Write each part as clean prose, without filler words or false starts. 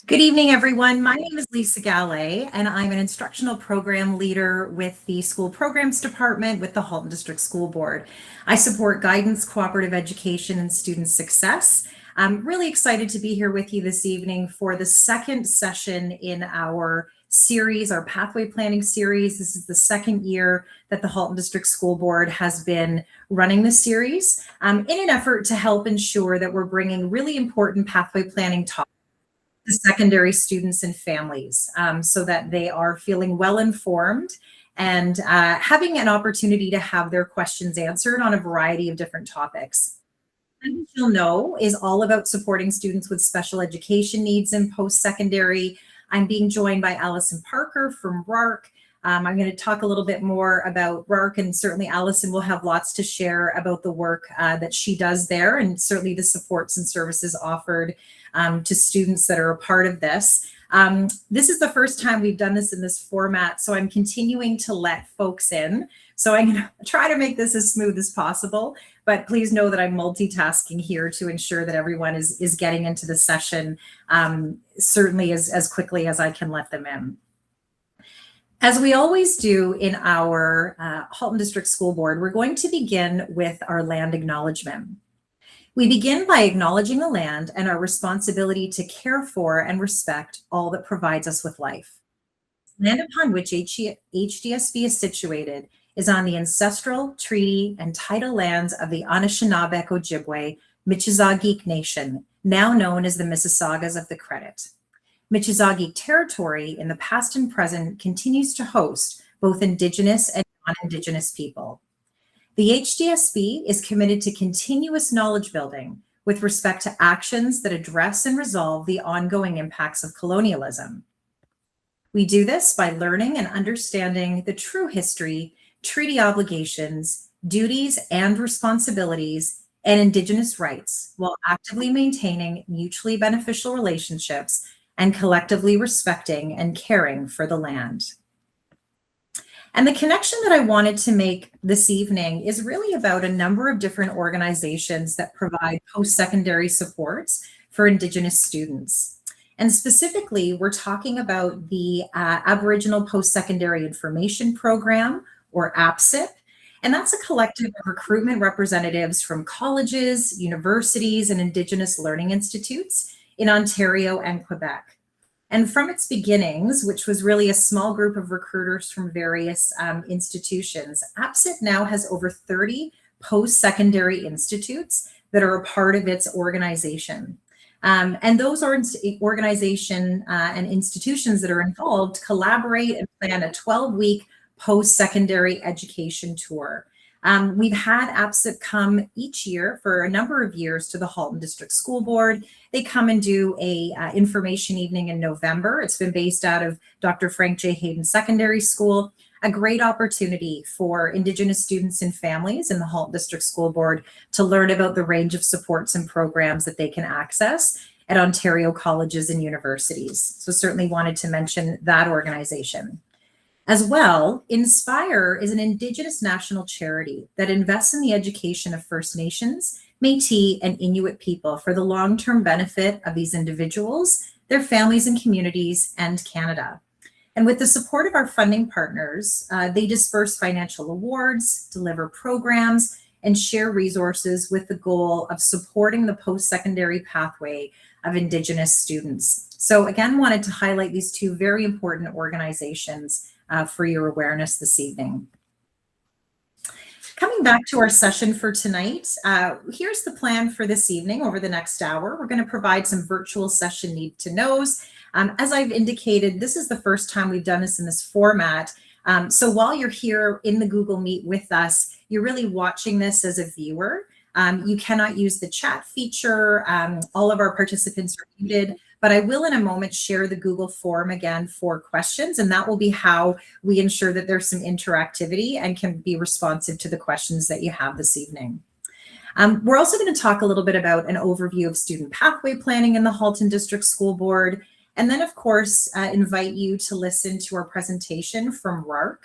Good evening, everyone. My name is Lisa Gallet, and I'm an instructional program leader with the School Programs Department with the Halton District School Board. I support guidance, cooperative education, and student success. I'm really excited to be here with you this evening for the second session in our series, our pathway planning series. This is the second year that the Halton District School Board has been running this series in an effort to help ensure that we're bringing really important pathway planning topics to secondary students and families so that they are feeling well informed and having an opportunity to have their questions answered on a variety of different topics. And you'll know is all about supporting students with special education needs in post-secondary. I'm being joined by Allison Parker from RARC. I'm going to talk a little bit more about RARC, and certainly Allison will have lots to share about the work that she does there, and certainly the supports and services offered to students that are a part of this. This is the first time we've done this in this format, so I'm continuing to let folks in. So I'm going to try to make this as smooth as possible, but please know that I'm multitasking here to ensure that everyone is getting into the session certainly as quickly as I can let them in. As we always do in our Halton District School Board, we're going to begin with our land acknowledgement. We begin by acknowledging the land and our responsibility to care for and respect all that provides us with life. Land upon which HDSB is situated is on the ancestral, treaty, and tidal lands of the Anishinaabe Ojibwe Michizagi Nation, now known as the Mississaugas of the Credit. Michizagi territory in the past and present continues to host both Indigenous and non-Indigenous people. The HDSB is committed to continuous knowledge building with respect to actions that address and resolve the ongoing impacts of colonialism. We do this by learning and understanding the true history, treaty obligations, duties and responsibilities, and Indigenous rights, while actively maintaining mutually beneficial relationships and collectively respecting and caring for the land. And the connection that I wanted to make this evening is really about a number of different organizations that provide post-secondary supports for Indigenous students. And specifically, we're talking about the Aboriginal Post-Secondary Information Program, or APSIP, and that's a collective of recruitment representatives from colleges, universities, and Indigenous learning institutes in Ontario and Quebec. And from its beginnings, which was really a small group of recruiters from various institutions, APSIP now has over 30 post-secondary institutes that are a part of its organization. And those organization and institutions that are involved collaborate and plan a 12-week post-secondary education tour. We've had APSIP come each year for a number of years to the Halton District School Board. They come and do a information evening in November. It's been based out of Dr. Frank J. Hayden Secondary School, a great opportunity for Indigenous students and families in the Halton District School Board to learn about the range of supports and programs that they can access at Ontario colleges and universities. So certainly wanted to mention that organization. As well, Inspire is an Indigenous national charity that invests in the education of First Nations, Métis, and Inuit people for the long-term benefit of these individuals, their families and communities, and Canada. And with the support of our funding partners, they disperse financial awards, deliver programs, and share resources with the goal of supporting the post-secondary pathway of Indigenous students. So again, wanted to highlight these two very important organizations for your awareness this evening. Coming back to our session for tonight, here's the plan for this evening over the next hour. We're going to provide some virtual session need to knows. As I've indicated, this is the first time we've done this in this format. So while you're here in the Google Meet with us, you're really watching this as a viewer. You cannot use the chat feature. All of our participants are muted. But I will in a moment share the Google form again for questions, and that will be how we ensure that there's some interactivity and can be responsive to the questions that you have this evening. We're also going to talk a little bit about an overview of student pathway planning in the Halton District School Board, and then of course invite you to listen to our presentation from RARC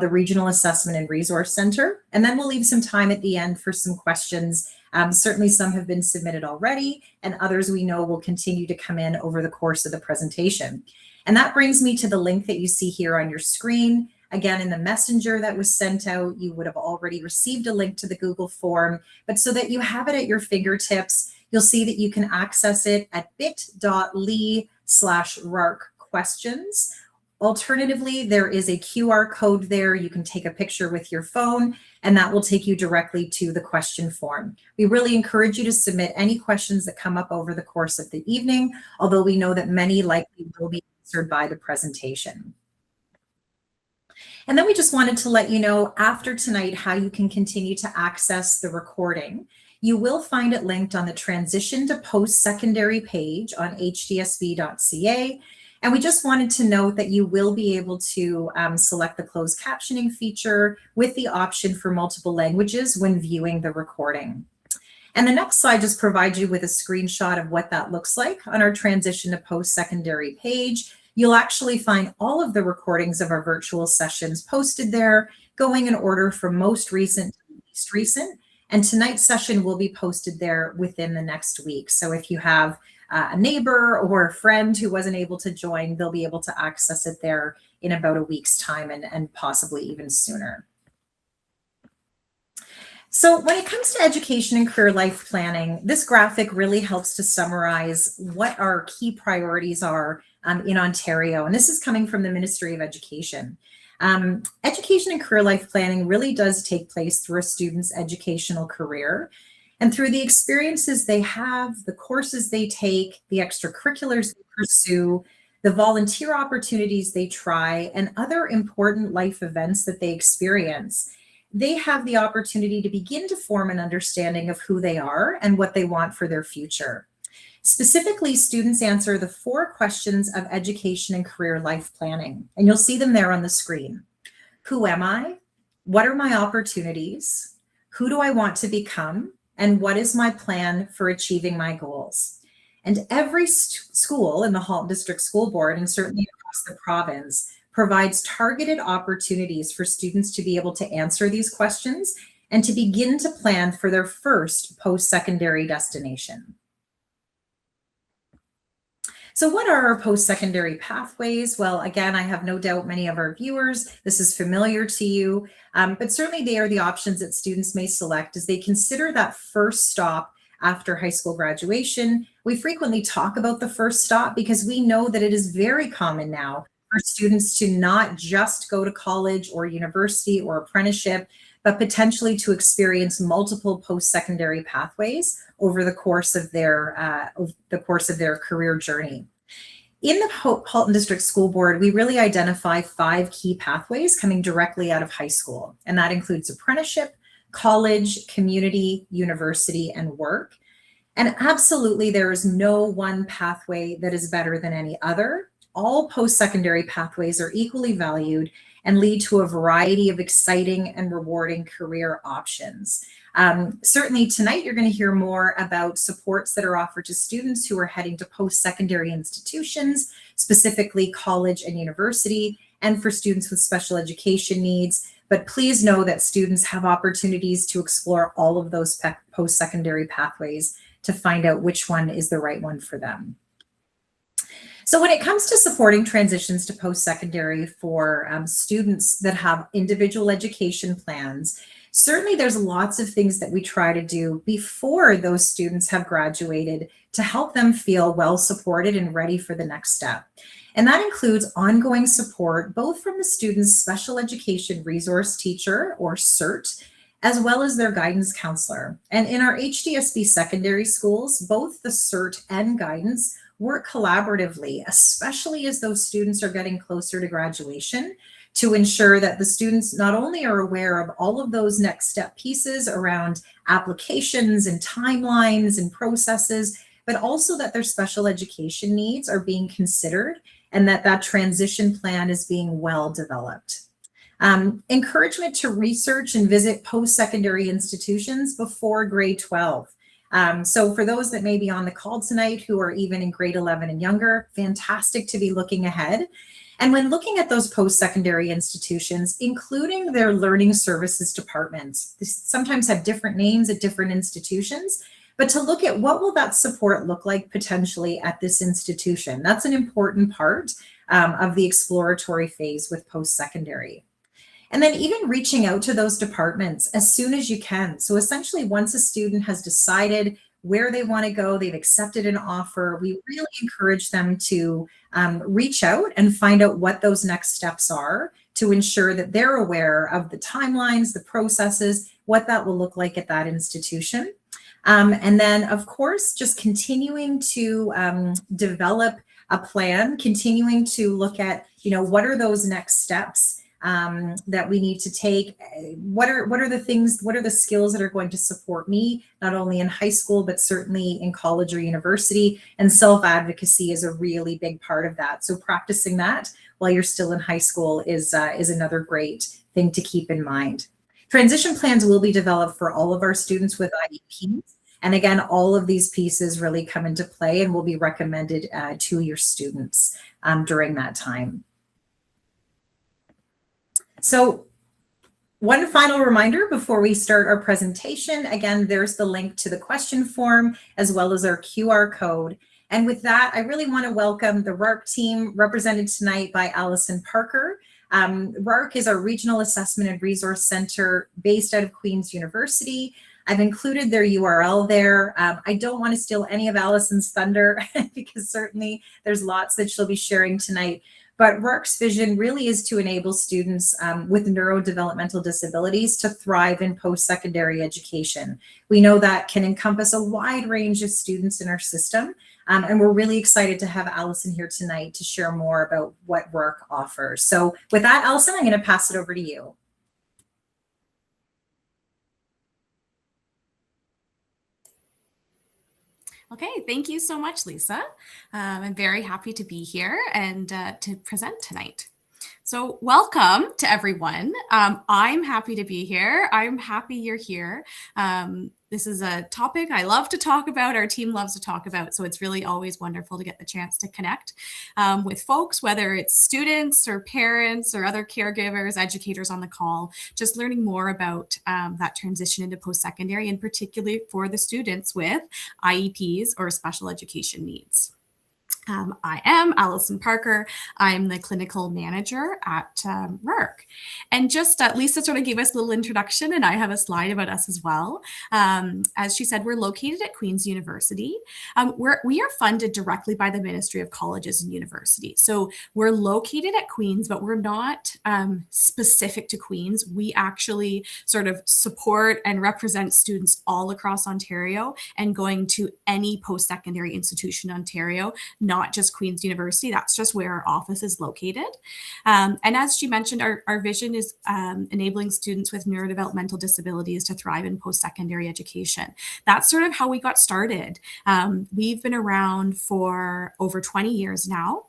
the Regional Assessment and Resource Center. And then we'll leave some time at the end for some questions. Certainly some have been submitted already, and others we know will continue to come in over the course of the presentation. And that brings me to the link that you see here on your screen. Again, in the messenger that was sent out, you would have already received a link to the Google form, but so that you have it at your fingertips, you'll see that you can access it at bit.ly/RARC-questions. Alternatively, there is a QR code there. You can take a picture with your phone, and that will take you directly to the question form. We really encourage you to submit any questions that come up over the course of the evening, although we know that many likely will be answered by the presentation. And then we just wanted to let you know after tonight how you can continue to access the recording. You will find it linked on the Transition to Post-Secondary page on hdsb.ca. And we just wanted to note that you will be able to select the closed captioning feature with the option for multiple languages when viewing the recording. And the next slide just provides you with a screenshot of what that looks like on our Transition to Post-Secondary page. You'll actually find all of the recordings of our virtual sessions posted there, going in order from most recent to least recent. And tonight's session will be posted there within the next week. So if you have a neighbor or a friend who wasn't able to join, they'll be able to access it there in about a week's time and possibly even sooner. So when it comes to education and career life planning, this graphic really helps to summarize what our key priorities are in Ontario. And this is coming from the Ministry of Education. Education and career life planning really does take place through a student's educational career and through the experiences they have, the courses they take, the extracurriculars they pursue, the volunteer opportunities they try, and other important life events that they experience. They have the opportunity to begin to form an understanding of who they are and what they want for their future. Specifically, students answer the 4 questions of education and career life planning, and you'll see them there on the screen. Who am I? What are my opportunities? Who do I want to become? And what is my plan for achieving my goals? And every school in the Halton District School Board, and certainly across the province, provides targeted opportunities for students to be able to answer these questions and to begin to plan for their first post-secondary destination. So what are our post-secondary pathways? Well, again, I have no doubt many of our viewers, this is familiar to you, but certainly they are the options that students may select as they consider that first stop after high school graduation. We frequently talk about the first stop because we know that it is very common now for students to not just go to college or university or apprenticeship, but potentially to experience multiple post-secondary pathways over the course of their career journey. In the Halton District School Board, we really identify 5 key pathways coming directly out of high school, and that includes apprenticeship, college, community, university, and work. And absolutely, there is no one pathway that is better than any other. All post-secondary pathways are equally valued and lead to a variety of exciting and rewarding career options. Certainly tonight, you're going to hear more about supports that are offered to students who are heading to post-secondary institutions, specifically college and university, and for students with special education needs. But please know that students have opportunities to explore all of those post-secondary pathways to find out which one is the right one for them. So when it comes to supporting transitions to post-secondary for students that have individual education plans, certainly there's lots of things that we try to do before those students have graduated to help them feel well supported and ready for the next step. And that includes ongoing support, both from the student's special education resource teacher or CERT, as well as their guidance counselor. And in our HDSB secondary schools, both the CERT and guidance work collaboratively, especially as those students are getting closer to graduation, to ensure that the students not only are aware of all of those next step pieces around applications and timelines and processes, but also that their special education needs are being considered and that that transition plan is being well developed. Encouragement to research and visit post-secondary institutions before grade 12. So for those that may be on the call tonight who are even in grade 11 and younger, fantastic to be looking ahead. And when looking at those post-secondary institutions, including their learning services departments, they sometimes have different names at different institutions, but to look at what will that support look like potentially at this institution. That's an important part of the exploratory phase with post-secondary. And then even reaching out to those departments as soon as you can. So essentially, once a student has decided where they want to go, they've accepted an offer, we really encourage them to reach out and find out what those next steps are to ensure that they're aware of the timelines, the processes, what that will look like at that institution. And then, of course, just continuing to develop a plan, continuing to look at, what are those next steps that we need to take? What are the things, what are the skills that are going to support me, not only in high school, but certainly in college or university? And self-advocacy is a really big part of that. So practicing that while you're still in high school is another great thing to keep in mind. Transition plans will be developed for all of our students with IEPs. And again, all of these pieces really come into play and will be recommended to your students during that time. So one final reminder before we start our presentation, again, there's the link to the question form as well as our QR code. And with that, I really want to welcome the RARC team represented tonight by Allison Parker. RARC is our Regional Assessment and Resource Center based out of Queen's University. I've included their URL there. I don't want to steal any of Allison's thunder because certainly there's lots that she'll be sharing tonight. But RARC's vision really is to enable students with neurodevelopmental disabilities to thrive in post-secondary education. We know that can encompass a wide range of students in our system. And we're really excited to have Allison here tonight to share more about what RARC offers. So with that, Allison, I'm going to pass it over to you. Okay, thank you so much, Lisa. I'm very happy to be here and to present tonight. So welcome to everyone. I'm happy to be here. I'm happy you're here. This is a topic I love to talk about, our team loves to talk about, so it's really always wonderful to get the chance to connect with folks, whether it's students or parents or other caregivers, educators on the call, just learning more about that transition into post-secondary, and particularly for the students with IEPs or special education needs. I am Allison Parker. I'm the clinical manager at RARC. And just Lisa sort of gave us a little introduction, and I have a slide about us as well. As she said, we're located at Queen's University. We are funded directly by the Ministry of Colleges and Universities. So we're located at Queen's, but we're not specific to Queen's. We actually sort of support and represent students all across Ontario and going to any post-secondary institution in Ontario, not just Queen's University. That's just where our office is located. And as she mentioned, our vision is enabling students with neurodevelopmental disabilities to thrive in post-secondary education. That's sort of how we got started. We've been around for over 20 years now.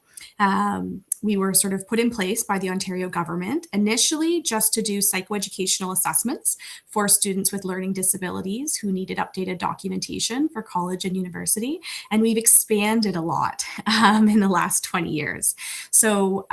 We were sort of put in place by the Ontario government, initially just to do psychoeducational assessments for students with learning disabilities who needed updated documentation for college and university. And we've expanded a lot in the last 20 years. So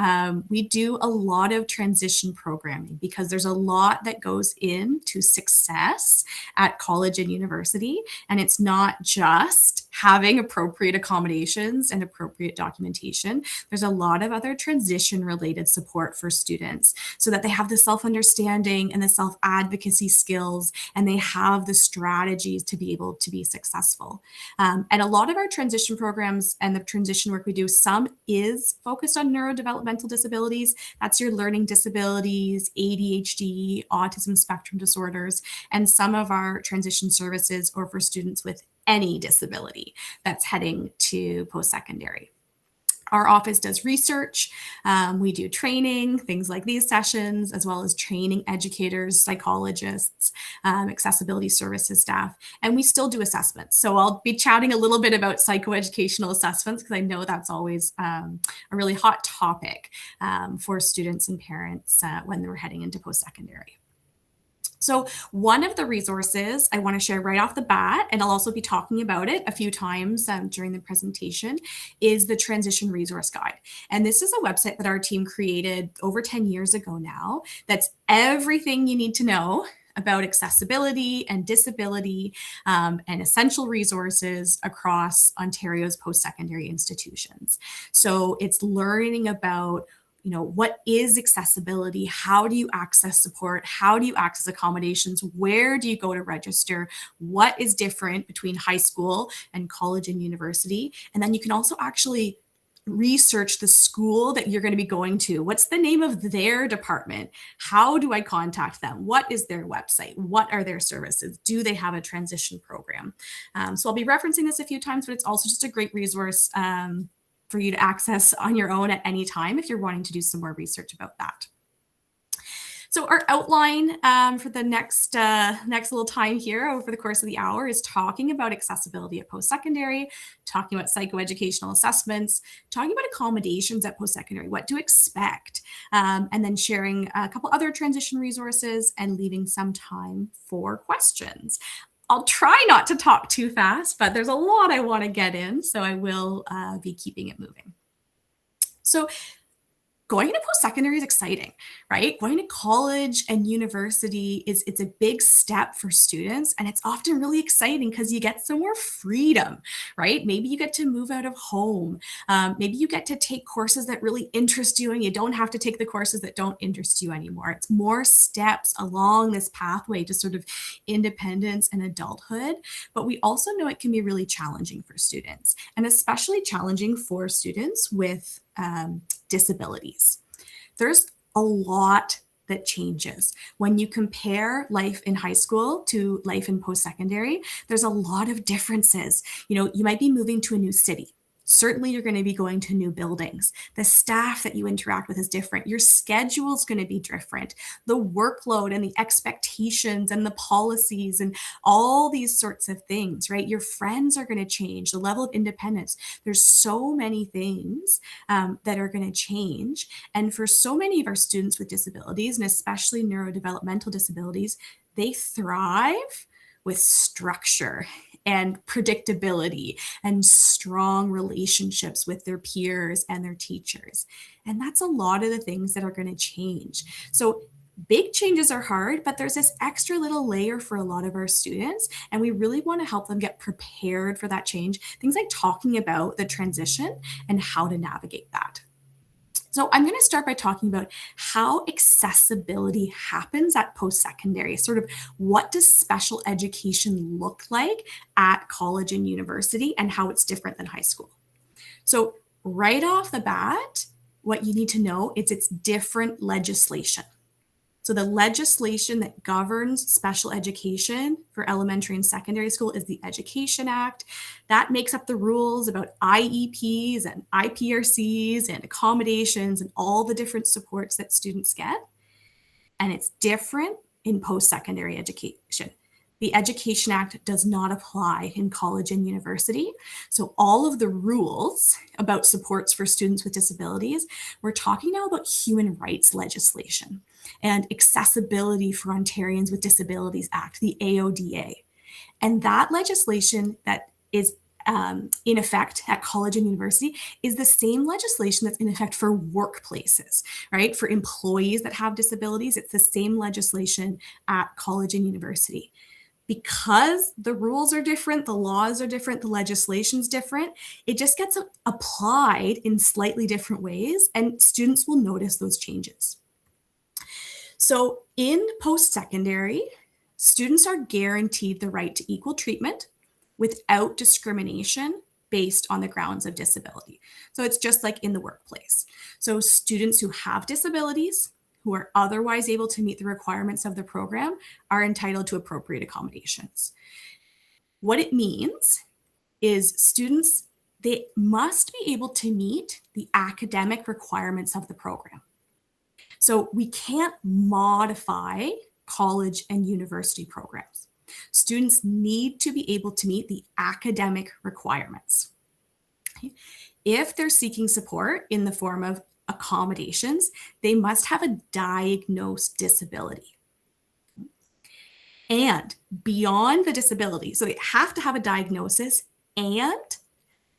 we do a lot of transition programming because there's a lot that goes into success at college and university. And it's not just having appropriate accommodations and appropriate documentation. There's a lot of other transition related support for students so that they have the self-understanding and the self-advocacy skills, and they have the strategies to be able to be successful. And a lot of our transition programs and the transition work we do, some is focused on neurodevelopmental disabilities. That's your learning disabilities, ADHD, autism spectrum disorders, and some of our transition services are for students with any disability that's heading to post-secondary. Our office does research, we do training, things like these sessions, as well as training educators, psychologists, accessibility services staff, and we still do assessments. So I'll be chatting a little bit about psychoeducational assessments because I know that's always a really hot topic for students and parents when they're heading into post-secondary. So one of the resources I want to share right off the bat, and I'll also be talking about it a few times during the presentation, is the Transition Resource Guide. And this is a website that our team created over 10 years ago now. That's everything you need to know about accessibility and disability and essential resources across Ontario's post-secondary institutions. So it's learning about what is accessibility? How do you access support? How do you access accommodations? Where do you go to register? What is different between high school and college and university? And then you can also actually research the school that you're going to be going to. What's the name of their department? How do I contact them? What is their website? What are their services? Do they have a transition program? So I'll be referencing this a few times, but it's also just a great resource for you to access on your own at any time if you're wanting to do some more research about that. So our outline for the next little time here over the course of the hour is talking about accessibility at post-secondary, talking about psychoeducational assessments, talking about accommodations at post-secondary, what to expect, and then sharing a couple other transition resources and leaving some time for questions. I'll try not to talk too fast, but there's a lot I want to get in, so I will be keeping it moving. So going into post-secondary is exciting, right? Going to college and university it's a big step for students, and it's often really exciting because you get some more freedom, right? Maybe you get to move out of home. Maybe you get to take courses that really interest you, and you don't have to take the courses that don't interest you anymore. It's more steps along this pathway to sort of independence and adulthood. But we also know it can be really challenging for students, and especially challenging for students with disabilities. There's a lot that changes. When you compare life in high school to life in post-secondary, there's a lot of differences. You might be moving to a new city. Certainly, you're going to be going to new buildings. The staff that you interact with is different. Your schedule is going to be different. The workload and the expectations and the policies and all these sorts of things, right? Your friends are going to change. The level of independence. There's so many things that are going to change. And for so many of our students with disabilities, and especially neurodevelopmental disabilities, they thrive with structure and predictability and strong relationships with their peers and their teachers. And that's a lot of the things that are going to change. So big changes are hard, but there's this extra little layer for a lot of our students, and we really want to help them get prepared for that change. Things like talking about the transition and how to navigate that. So I'm going to start by talking about how accessibility happens at post-secondary, sort of what does special education look like at college and university and how it's different than high school. So right off the bat, what you need to know is it's different legislation. So the legislation that governs special education for elementary and secondary school is the Education Act. That makes up the rules about IEPs and IPRCs and accommodations and all the different supports that students get. And it's different in post-secondary education. The Education Act does not apply in college and university. So all of the rules about supports for students with disabilities, we're talking now about human rights legislation and Accessibility for Ontarians with Disabilities Act, the AODA. And that legislation that is in effect at college and university is the same legislation that's in effect for workplaces, right? For employees that have disabilities, it's the same legislation at college and university. Because the rules are different, the laws are different, the legislation's different, it just gets applied in slightly different ways, and students will notice those changes. So in post-secondary, students are guaranteed the right to equal treatment without discrimination based on the grounds of disability. So it's just like in the workplace. So students who have disabilities, who are otherwise able to meet the requirements of the program, are entitled to appropriate accommodations. What it means is students, they must be able to meet the academic requirements of the program. So we can't modify college and university programs. Students need to be able to meet the academic requirements. If they're seeking support in the form of accommodations, they must have a diagnosed disability. And beyond the disability, so they have to have a diagnosis, and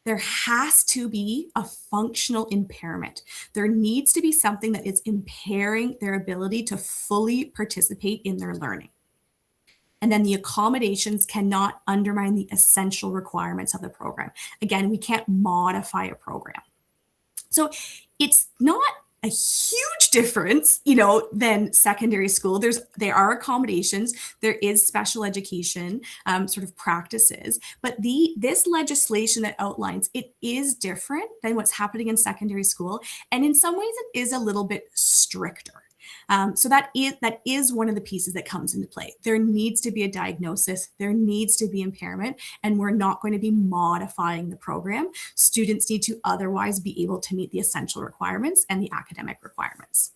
there has to be a functional impairment. There needs to be something that is impairing their ability to fully participate in their learning. And then the accommodations cannot undermine the essential requirements of the program. Again, we can't modify a program. So it's not a huge difference, than secondary school. There are accommodations, there is special education sort of practices, but this legislation that outlines it is different than what's happening in secondary school, and in some ways it is a little bit stricter. So that is one of the pieces that comes into play. There needs to be a diagnosis, there needs to be impairment, and we're not going to be modifying the program. Students need to otherwise be able to meet the essential requirements and the academic requirements.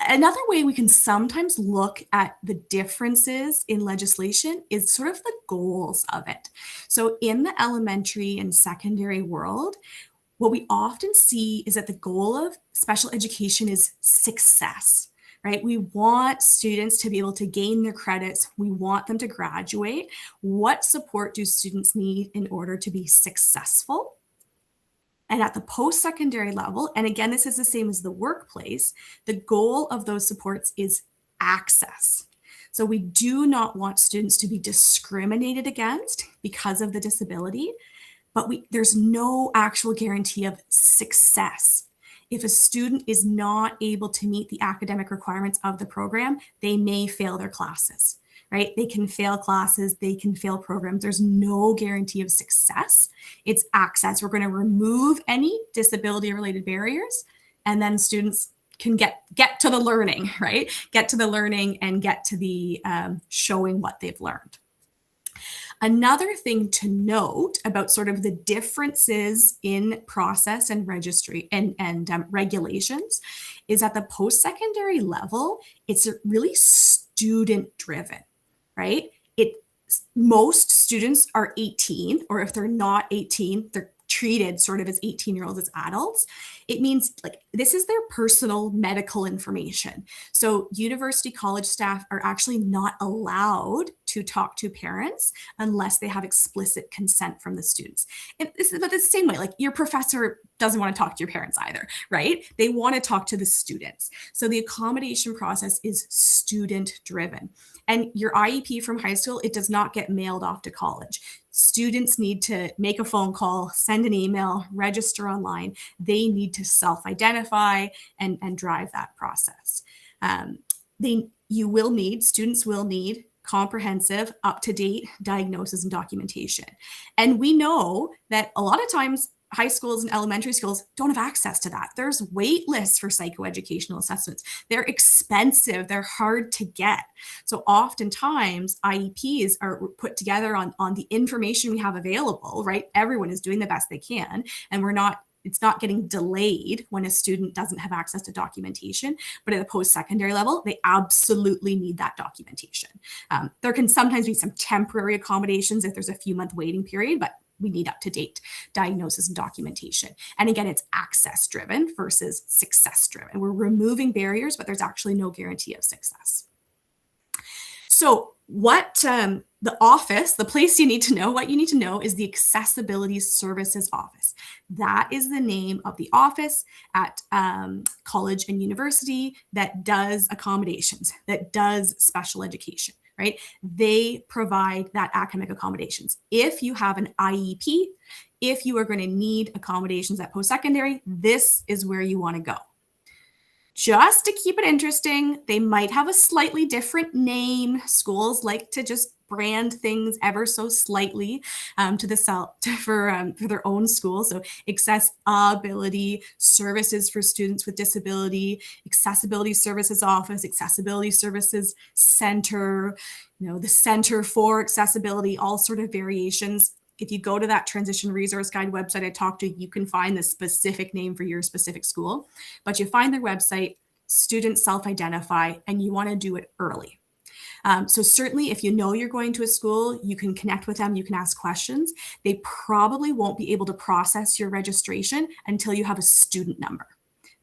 Another way we can sometimes look at the differences in legislation is sort of the goals of it. So in the elementary and secondary world, what we often see is that the goal of special education is success, right? We want students to be able to gain their credits. We want them to graduate. What support do students need in order to be successful? And at the post-secondary level, and again, this is the same as the workplace, the goal of those supports is access. So we do not want students to be discriminated against because of the disability, but there's no actual guarantee of success. If a student is not able to meet the academic requirements of the program, they may fail their classes, right? They can fail classes, they can fail programs. There's no guarantee of success. It's access. We're going to remove any disability-related barriers, and then students can get to the learning, right? Get to the learning and get to the showing what they've learned. Another thing to note about sort of the differences in process and registry and regulations is at the post-secondary level, it's really student-driven, right? Most students are 18, or if they're not 18, they're treated sort of as 18-year-olds as adults. It means like this is their personal medical information. So university college staff are actually not allowed to talk to parents unless they have explicit consent from the students. And this is but the same way, like your professor doesn't want to talk to your parents either, right? They want to talk to the students. So the accommodation process is student driven. And your IEP from high school, it does not get mailed off to college. Students need to make a phone call, send an email, register online. They need to self-identify and drive that process. Students will need comprehensive, up-to-date diagnosis and documentation. And we know that a lot of times high schools and elementary schools don't have access to that. There's wait lists for psychoeducational assessments. They're expensive, they're hard to get. So oftentimes IEPs are put together on the information we have available, right? Everyone is doing the best they can, and it's not getting delayed when a student doesn't have access to documentation, but at the post-secondary level, they absolutely need that documentation. There can sometimes be some temporary accommodations if there's a few-month waiting period, but we need up-to-date diagnosis and documentation. And again, it's access-driven versus success-driven. We're removing barriers, but there's actually no guarantee of success. So what the place you need to know, what you need to know is the Accessibility Services Office. That is the name of the office at college and university that does accommodations, that does special education, right? They provide that academic accommodations. If you have an IEP, if you are going to need accommodations at post-secondary, this is where you want to go. Just to keep it interesting, they might have a slightly different name. Schools like to just brand things ever so slightly for their own school. So Accessibility Services for Students with Disability, Accessibility Services Office, Accessibility Services Center, the Center for Accessibility, all sort of variations. If you go to that Transition Resource Guide website I talked to, you can find the specific name for your specific school, but you find their website, students self-identify, and you want to do it early. So certainly if you know you're going to a school, you can connect with them, you can ask questions. They probably won't be able to process your registration until you have a student number.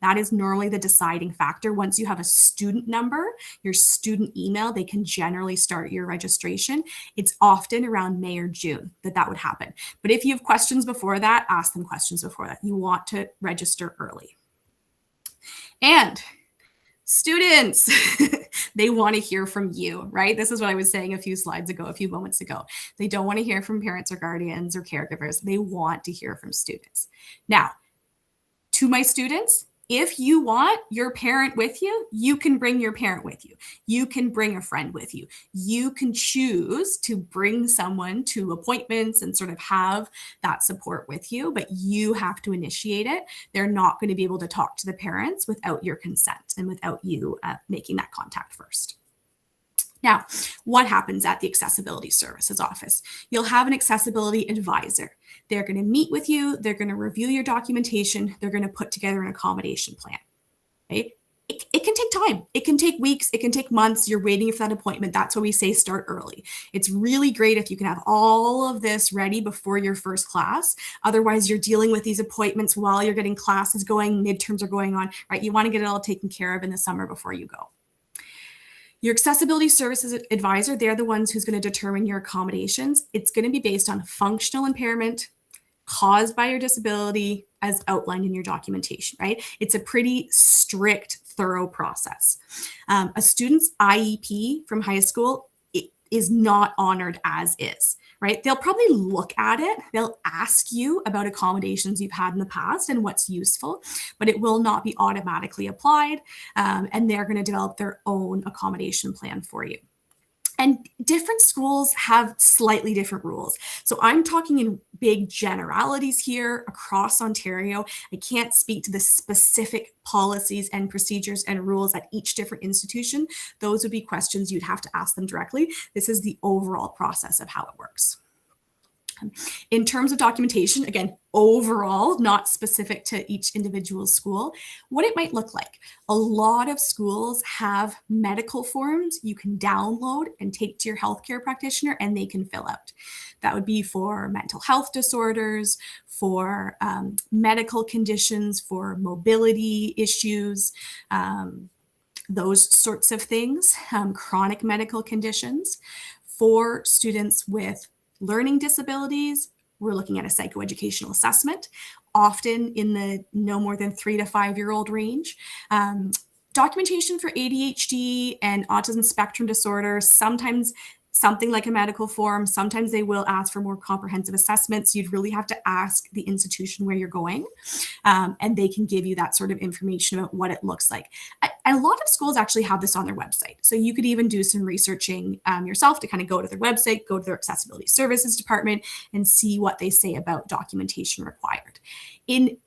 That is normally the deciding factor. Once you have a student number, your student email, they can generally start your registration. It's often around May or June that would happen. But if you have questions before that, ask them questions before that. You want to register early. And students, they want to hear from you, right? This is what I was saying a few moments ago. They don't want to hear from parents or guardians or caregivers. They want to hear from students. Now, to my students, if you want your parent with you, you can bring your parent with you. You can bring a friend with you. You can choose to bring someone to appointments and sort of have that support with you, but you have to initiate it. They're not going to be able to talk to the parents without your consent and without you making that contact first. Now, what happens at the Accessibility Services Office? You'll have an accessibility advisor. They're going to meet with you. They're going to review your documentation. They're going to put together an accommodation plan. Okay? It can take time. It can take weeks. It can take months. You're waiting for that appointment. That's why we say start early. It's really great if you can have all of this ready before your first class. Otherwise, you're dealing with these appointments while you're getting classes going, midterms are going on, right? You want to get it all taken care of in the summer before you go. Your accessibility services advisor, they're the ones who's going to determine your accommodations. It's going to be based on functional impairment caused by your disability as outlined in your documentation, right? It's a pretty strict, thorough process. A student's IEP from high school is not honored as is, right? They'll probably look at it. They'll ask you about accommodations you've had in the past and what's useful, but it will not be automatically applied. And they're going to develop their own accommodation plan for you. And different schools have slightly different rules. So I'm talking in big generalities here across Ontario. I can't speak to the specific policies and procedures and rules at each different institution. Those would be questions you'd have to ask them directly. This is the overall process of how it works. In terms of documentation, again, overall, not specific to each individual school, what it might look like. A lot of schools have medical forms you can download and take to your healthcare practitioner and they can fill out. That would be for mental health disorders, for medical conditions, for mobility issues, those sorts of things, chronic medical conditions. For students with learning disabilities, we're looking at a psychoeducational assessment, often in the no more than 3 to 5 year old range. Documentation for ADHD and autism spectrum disorder, sometimes something like a medical form. Sometimes they will ask for more comprehensive assessments. You'd really have to ask the institution where you're going, and they can give you that sort of information about what it looks like. A lot of schools actually have this on their website. So you could even do some researching yourself to kind of go to their website, go to their accessibility services department and see what they say about documentation required. In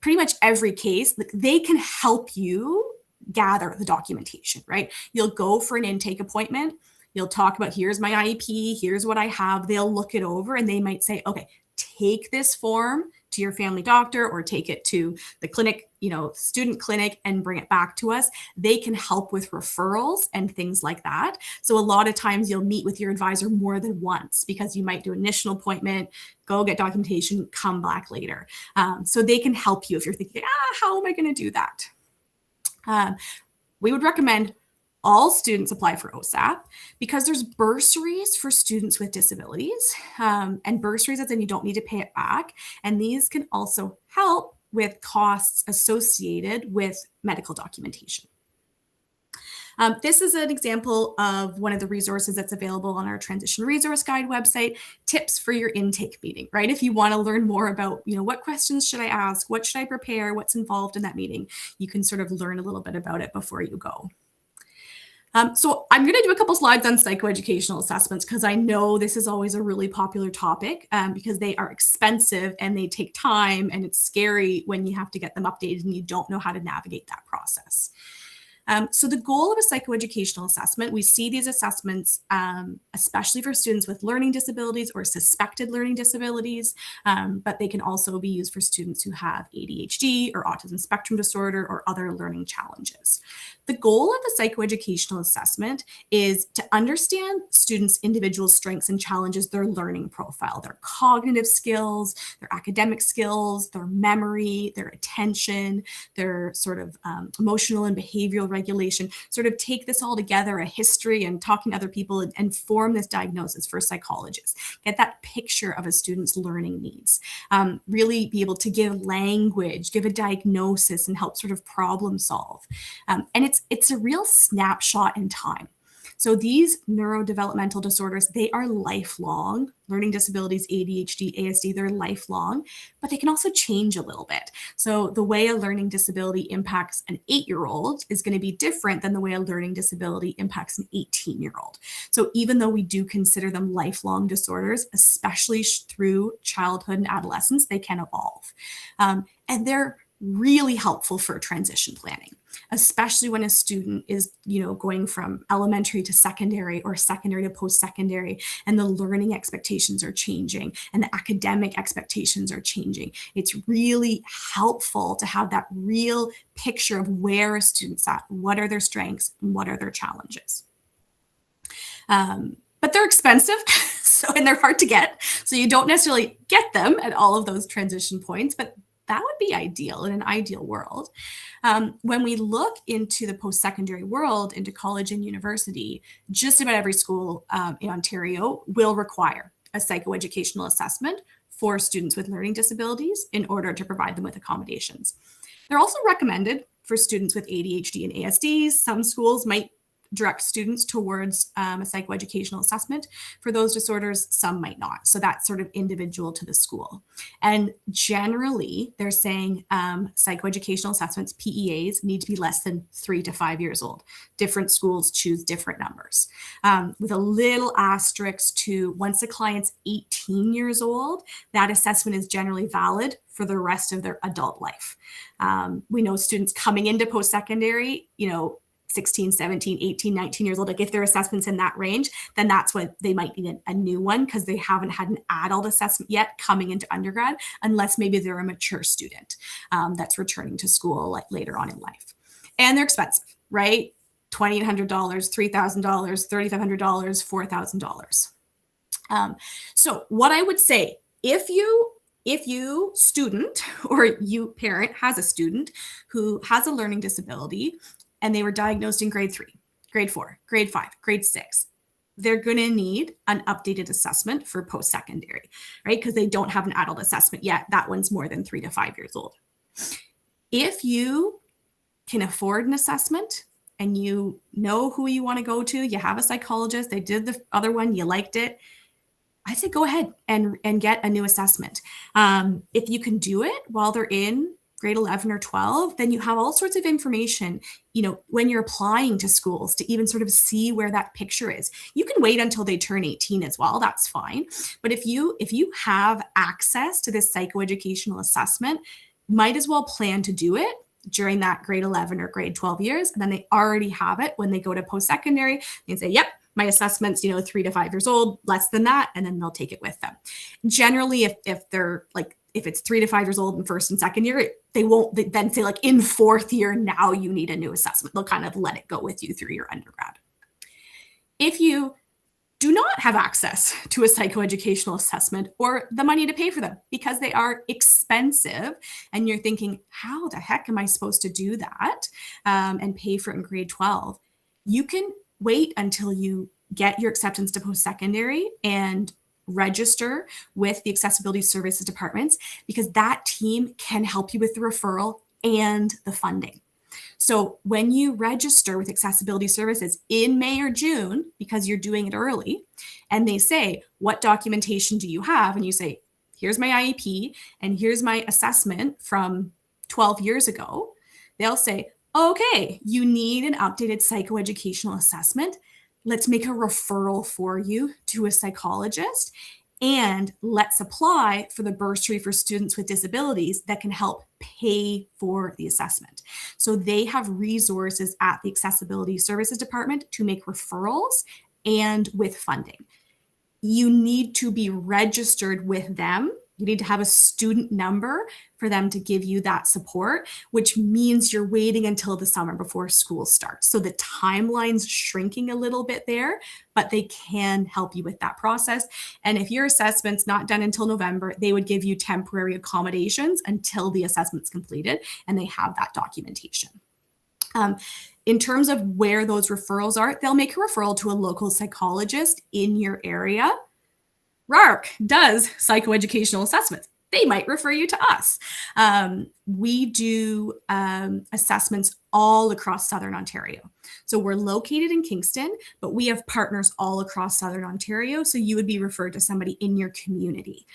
pretty much every case, they can help you gather the documentation, right? You'll go for an intake appointment. You'll talk about, here's my IEP, here's what I have. They'll look it over and they might say, okay, take this form to your family doctor or take it to the clinic, student clinic and bring it back to us. They can help with referrals and things like that. So a lot of times you'll meet with your advisor more than once because you might do an initial appointment, go get documentation, come back later. So they can help you if you're thinking, how am I going to do that? We would recommend all students apply for OSAP because there's bursaries for students with disabilities, and bursaries as in you don't need to pay it back. And these can also help with costs associated with medical documentation. This is an example of one of the resources that's available on our Transition Resource Guide website, tips for your intake meeting, right? If you want to learn more about, what questions should I ask? What should I prepare? What's involved in that meeting? You can sort of learn a little bit about it before you go. So I'm going to do a couple slides on psychoeducational assessments because I know this is always a really popular topic because they are expensive and they take time and it's scary when you have to get them updated and you don't know how to navigate that process. So the goal of a psychoeducational assessment, we see these assessments, especially for students with learning disabilities or suspected learning disabilities, but they can also be used for students who have ADHD or autism spectrum disorder or other learning challenges. The goal of the psychoeducational assessment is to understand students' individual strengths and challenges, their learning profile, their cognitive skills, their academic skills, their memory, their attention, their sort of emotional and behavioral regulation, sort of take this all together, a history and talking to other people, and form this diagnosis for psychologists. Get that picture of a student's learning needs. Really be able to give language, give a diagnosis, and help sort of problem solve. And it's a real snapshot in time. So these neurodevelopmental disorders, they are lifelong. Learning disabilities, ADHD, ASD, they're lifelong, but they can also change a little bit. So the way a learning disability impacts an 8-year-old is going to be different than the way a learning disability impacts an 18-year-old. So even though we do consider them lifelong disorders, especially through childhood and adolescence, they can evolve. And they're really helpful for transition planning, especially when a student is, going from elementary to secondary or secondary to post-secondary, and the learning expectations are changing and the academic expectations are changing. It's really helpful to have that real picture of where a student's at, what are their strengths, and what are their challenges. But they're expensive, and they're hard to get. So you don't necessarily get them at all of those transition points, but that would be ideal in an ideal world. When we look into the post-secondary world, into college and university, just about every school in Ontario will require a psychoeducational assessment for students with learning disabilities in order to provide them with accommodations. They're also recommended for students with ADHD and ASDs. Some schools might direct students towards a psychoeducational assessment for those disorders, some might not. So that's sort of individual to the school. And generally, they're saying psychoeducational assessments, PEAs, need to be less than 3 to 5 years old. Different schools choose different numbers. With a little asterisk to once a client's 18 years old, that assessment is generally valid for the rest of their adult life. We know students coming into post-secondary, 16, 17, 18, 19 years old, like if their assessment's in that range, then that's when they might need a new one because they haven't had an adult assessment yet coming into undergrad, unless maybe they're a mature student that's returning to school like later on in life. And they're expensive, right? $2,800, $3,000, $3,500, $4,000. So what I would say, if you student or you parent has a student who has a learning disability, and they were diagnosed in grade 3, grade 4, grade 5, grade 6, they're going to need an updated assessment for post-secondary, right? Because they don't have an adult assessment yet. That one's more than 3 to 5 years old. If you can afford an assessment and you know who you want to go to, you have a psychologist, they did the other one, you liked it, I say go ahead and get a new assessment. If you can do it while they're in grade 11 or 12, then you have all sorts of information, when you're applying to schools to even sort of see where that picture is. You can wait until they turn 18 as well. That's fine. But if you have access to this psychoeducational assessment, might as well plan to do it during that grade 11 or grade 12 years. And then they already have it when they go to post-secondary. They can say, yep, my assessment's, 3 to 5 years old, less than that, and then they'll take it with them. Generally, if they're like, if it's 3 to 5 years old in first and second year, they then say like in fourth year, now you need a new assessment. They'll kind of let it go with you through your undergrad. If you do not have access to a psychoeducational assessment or the money to pay for them because they are expensive, and you're thinking, how the heck am I supposed to do that and pay for it in grade 12? You can wait until you get your acceptance to post-secondary and register with the accessibility services departments, because that team can help you with the referral and the funding. So when you register with accessibility services in May or June, because you're doing it early, and they say, what documentation do you have? And you say, here's my IEP and here's my assessment from 12 years ago. They'll say, okay, you need an updated psychoeducational assessment. Let's make a referral for you to a psychologist. And let's apply for the bursary for students with disabilities that can help pay for the assessment. So they have resources at the Accessibility Services Department to make referrals and with funding. You need to be registered with them. You need to have a student number for them to give you that support, which means you're waiting until the summer before school starts. So the timeline's shrinking a little bit there, but they can help you with that process. And if your assessment's not done until November, they would give you temporary accommodations until the assessment's completed, and they have that documentation. In terms of where those referrals are, they'll make a referral to a local psychologist in your area. RARC does psychoeducational assessments. They might refer you to us. We do assessments all across Southern Ontario. So we're located in Kingston, but we have partners all across Southern Ontario. So you would be referred to somebody in your community.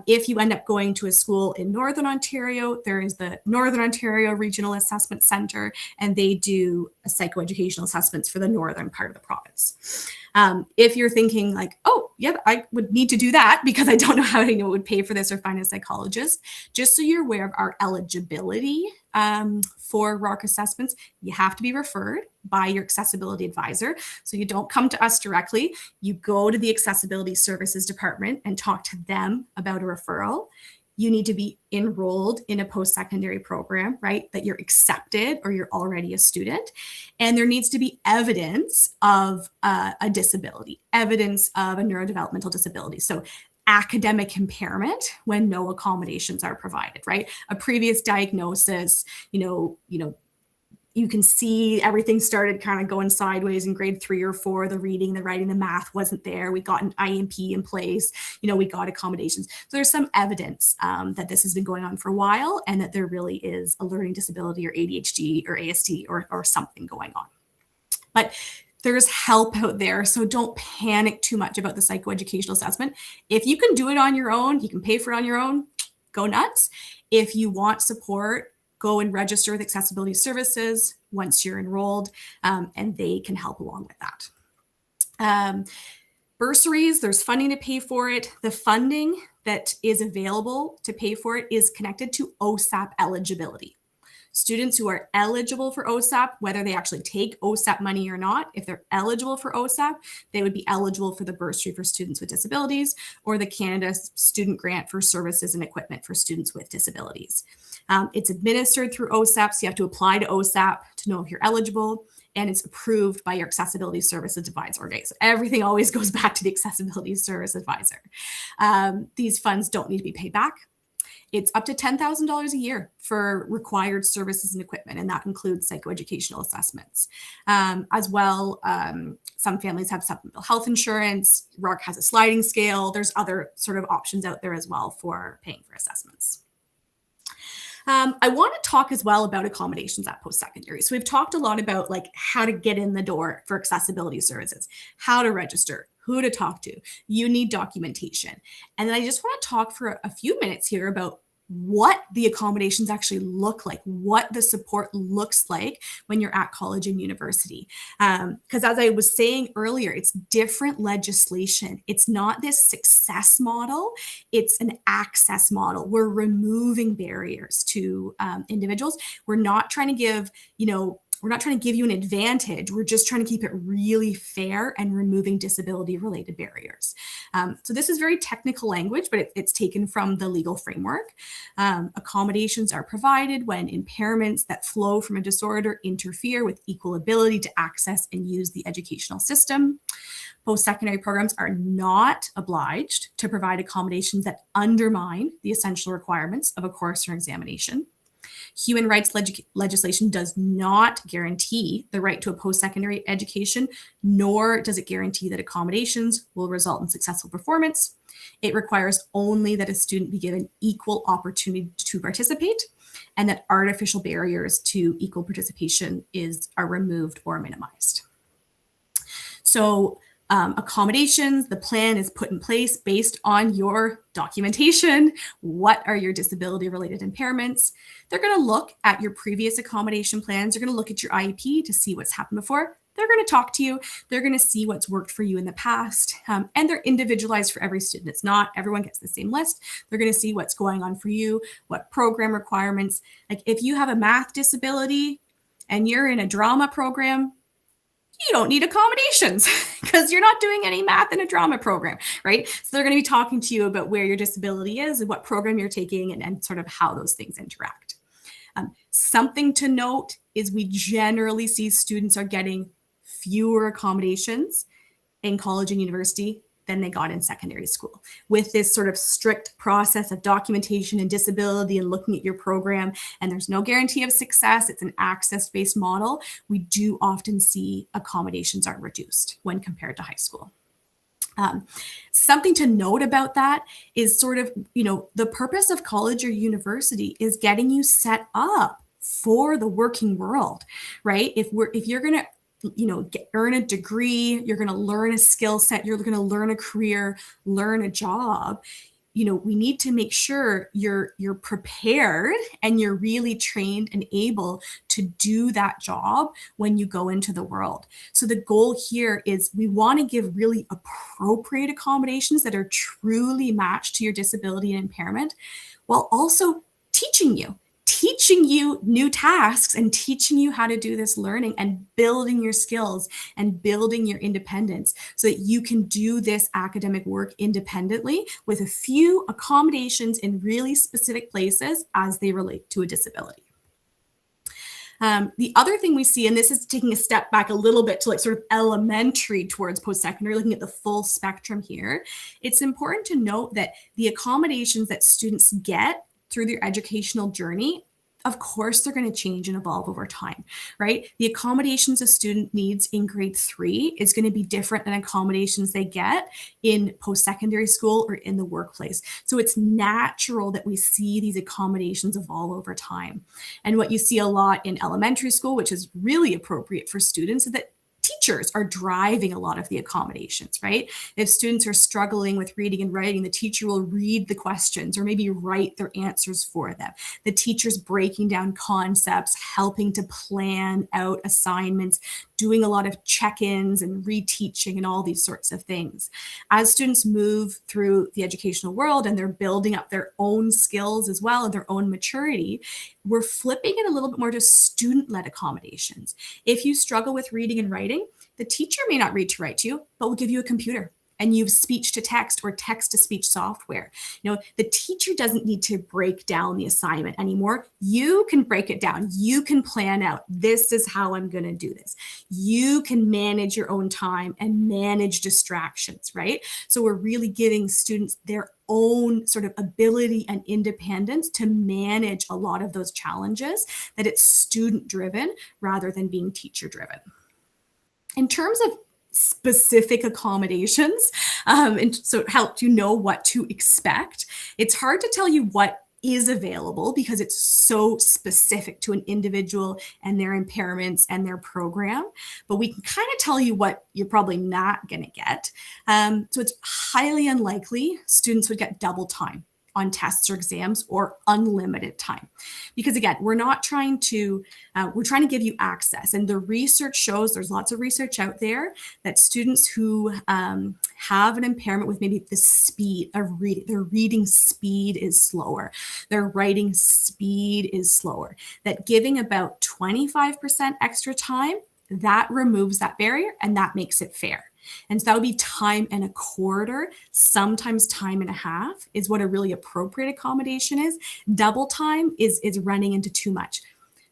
If you end up going to a school in Northern Ontario, there is the Northern Ontario Regional Assessment Center, and they do psychoeducational assessments for the northern part of the province. If you're thinking like, oh, yeah, I would need to do that because I don't know how anyone would pay for this or find a psychologist, just so you're aware of our eligibility for RARC assessments, you have to be referred by your accessibility advisor. So you don't come to us directly. You go to the Accessibility Services Department and talk to them about a referral. You need to be enrolled in a post-secondary program, right? That you're accepted or you're already a student. And there needs to be evidence of a disability, evidence of a neurodevelopmental disability. So academic impairment when no accommodations are provided, right? A previous diagnosis, you can see everything started kind of going sideways in grade 3 or 4. The reading, the writing, the math wasn't there. We got an IEP in place. We got accommodations. So there's some evidence that this has been going on for a while and that there really is a learning disability or ADHD or ASD or something going on. But there's help out there. So don't panic too much about the psychoeducational assessment. If you can do it on your own, you can pay for it on your own, go nuts. If you want support, go and register with Accessibility Services once you're enrolled, and they can help along with that. Bursaries, there's funding to pay for it. The funding that is available to pay for it is connected to OSAP eligibility. Students who are eligible for OSAP, whether they actually take OSAP money or not, if they're eligible for OSAP, they would be eligible for the bursary for students with disabilities or the Canada Student Grant for services and equipment for students with disabilities. It's administered through OSAP, so you have to apply to OSAP to know if you're eligible, and it's approved by your Accessibility Services Advisor. Okay, so everything always goes back to the Accessibility Service Advisor. These funds don't need to be paid back. It's up to $10,000 a year for required services and equipment, and that includes psychoeducational assessments. As well, some families have supplemental health insurance. RARC has a sliding scale. There's other sort of options out there as well for paying for assessments. I want to talk as well about accommodations at post-secondary. So we've talked a lot about like how to get in the door for accessibility services, how to register, who to talk to. You need documentation. And then I just want to talk for a few minutes here about what the accommodations actually look like, what the support looks like when you're at college and university. Because as I was saying earlier, it's different legislation. It's not this success model, it's an access model. We're removing barriers to individuals. We're not trying to give, we're not trying to give you an advantage. We're just trying to keep it really fair and removing disability-related barriers. So this is very technical language, but it's taken from the legal framework. Accommodations are provided when impairments that flow from a disorder interfere with equal ability to access and use the educational system. Post-secondary programs are not obliged to provide accommodations that undermine the essential requirements of a course or examination. Human rights legislation does not guarantee the right to a post-secondary education, nor does it guarantee that accommodations will result in successful performance. It requires only that a student be given equal opportunity to participate and that artificial barriers to equal participation are removed or minimized. So accommodations, the plan is put in place based on your documentation. What are your disability-related impairments? They're going to look at your previous accommodation plans. They're going to look at your IEP to see what's happened before. They're going to talk to you. They're going to see what's worked for you in the past. And they're individualized for every student. It's not everyone gets the same list. They're going to see what's going on for you, what program requirements. Like if you have a math disability and you're in a drama program, you don't need accommodations because you're not doing any math in a drama program, right? So they're going to be talking to you about where your disability is and what program you're taking and sort of how those things interact. Something to note is we generally see students are getting fewer accommodations in college and university than they got in secondary school. With this sort of strict process of documentation and disability and looking at your program, and there's no guarantee of success, it's an access-based model, we do often see accommodations are reduced when compared to high school. Something to note about that is sort of, the purpose of college or university is getting you set up for the working world, right? If you're going to earn a degree, you're going to learn a skill set, you're going to learn a career, learn a job. We need to make sure you're prepared and you're really trained and able to do that job when you go into the world. So the goal here is we want to give really appropriate accommodations that are truly matched to your disability and impairment, while also teaching you new tasks and teaching you how to do this learning and building your skills and building your independence so that you can do this academic work independently with a few accommodations in really specific places as they relate to a disability. The other thing we see, and this is taking a step back a little bit to like sort of elementary towards post-secondary, looking at the full spectrum here, it's important to note that the accommodations that students get through their educational journey, of course, they're going to change and evolve over time, right? The accommodations a student needs in grade 3 is going to be different than accommodations they get in post-secondary school or in the workplace. So it's natural that we see these accommodations evolve over time. And what you see a lot in elementary school, which is really appropriate for students, is that teachers are driving a lot of the accommodations, right? If students are struggling with reading and writing, the teacher will read the questions or maybe write their answers for them. The teacher's breaking down concepts, helping to plan out assignments, doing a lot of check-ins and reteaching and all these sorts of things. As students move through the educational world and they're building up their own skills as well and their own maturity, we're flipping it a little bit more to student-led accommodations. If you struggle with reading and writing, the teacher may not read to write to you, but will give you a computer and use speech to text or text to speech software. The teacher doesn't need to break down the assignment anymore. You can break it down. You can plan out, this is how I'm going to do this. You can manage your own time and manage distractions, right? So we're really giving students their own sort of ability and independence to manage a lot of those challenges, that it's student driven rather than being teacher driven. In terms of specific accommodations, and so it helped you know what to expect. It's hard to tell you what is available because it's so specific to an individual and their impairments and their program, but we can kind of tell you what you're probably not going to get. So it's highly unlikely students would get double time on tests or exams or unlimited time. Because again, we're trying to give you access. And the research shows, there's lots of research out there, that students who have an impairment with maybe the speed of reading, their reading speed is slower, their writing speed is slower, that giving about 25% extra time, that removes that barrier and that makes it fair. And so that would be time and a quarter, sometimes time and a half is what a really appropriate accommodation is. Double time is running into too much.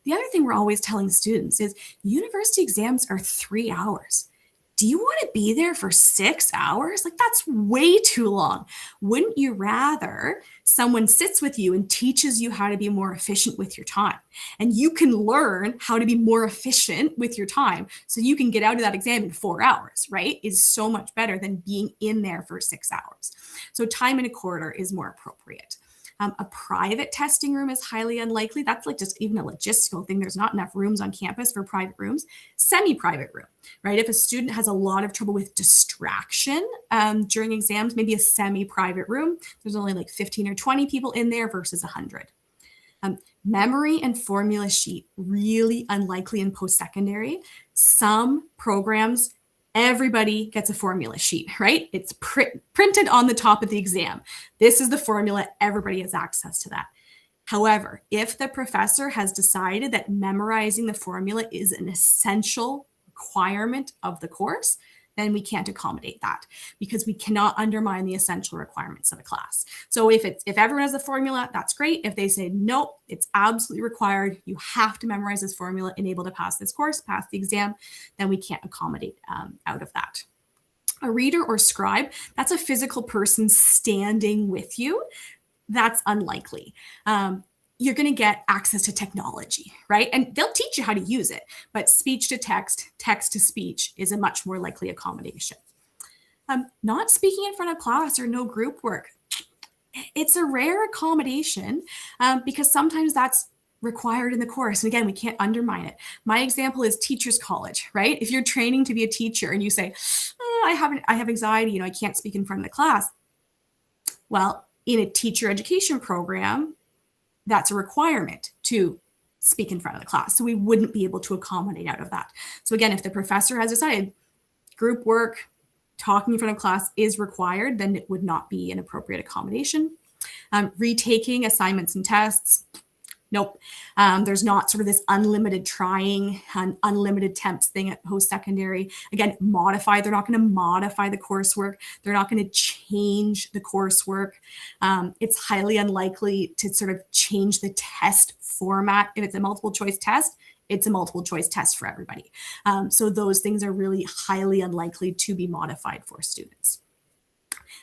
The other thing we're always telling students is university exams are 3 hours. Do you want to be there for 6 hours? Like, that's way too long. Wouldn't you rather someone sits with you and teaches you how to be more efficient with your time? And you can learn how to be more efficient with your time so you can get out of that exam in 4 hours, right? Is so much better than being in there for 6 hours. So time and a quarter is more appropriate. A private testing room is highly unlikely. That's like just even a logistical thing. There's not enough rooms on campus for private rooms. Semi-private room, right? If a student has a lot of trouble with distraction during exams, maybe a semi-private room. There's only like 15 or 20 people in there versus 100. Memory and formula sheet, really unlikely in post-secondary. Some programs, everybody gets a formula sheet, right? It's printed on the top of the exam. This is the formula, everybody has access to that. However, if the professor has decided that memorizing the formula is an essential requirement of the course, then we can't accommodate that because we cannot undermine the essential requirements of a class. So if everyone has the formula, that's great. If they say, nope, it's absolutely required, you have to memorize this formula and able to pass this course, pass the exam, then we can't accommodate out of that. A reader or scribe, that's a physical person standing with you. That's unlikely. You're going to get access to technology, right? And they'll teach you how to use it, but speech to text, text to speech is a much more likely accommodation. Not speaking in front of class or no group work. It's a rare accommodation because sometimes that's required in the course. And again, we can't undermine it. My example is teachers college, right? If you're training to be a teacher and you say, I have anxiety, I can't speak in front of the class. Well, in a teacher education program, that's a requirement to speak in front of the class. So we wouldn't be able to accommodate out of that. So again, if the professor has decided group work, talking in front of class is required, then it would not be an appropriate accommodation. Retaking assignments and tests. Nope. There's not sort of this unlimited trying and unlimited temps thing at post-secondary. Again, modify. They're not going to modify the coursework. They're not going to change the coursework. It's highly unlikely to sort of change the test format. If it's a multiple choice test, it's a multiple choice test for everybody. So those things are really highly unlikely to be modified for students.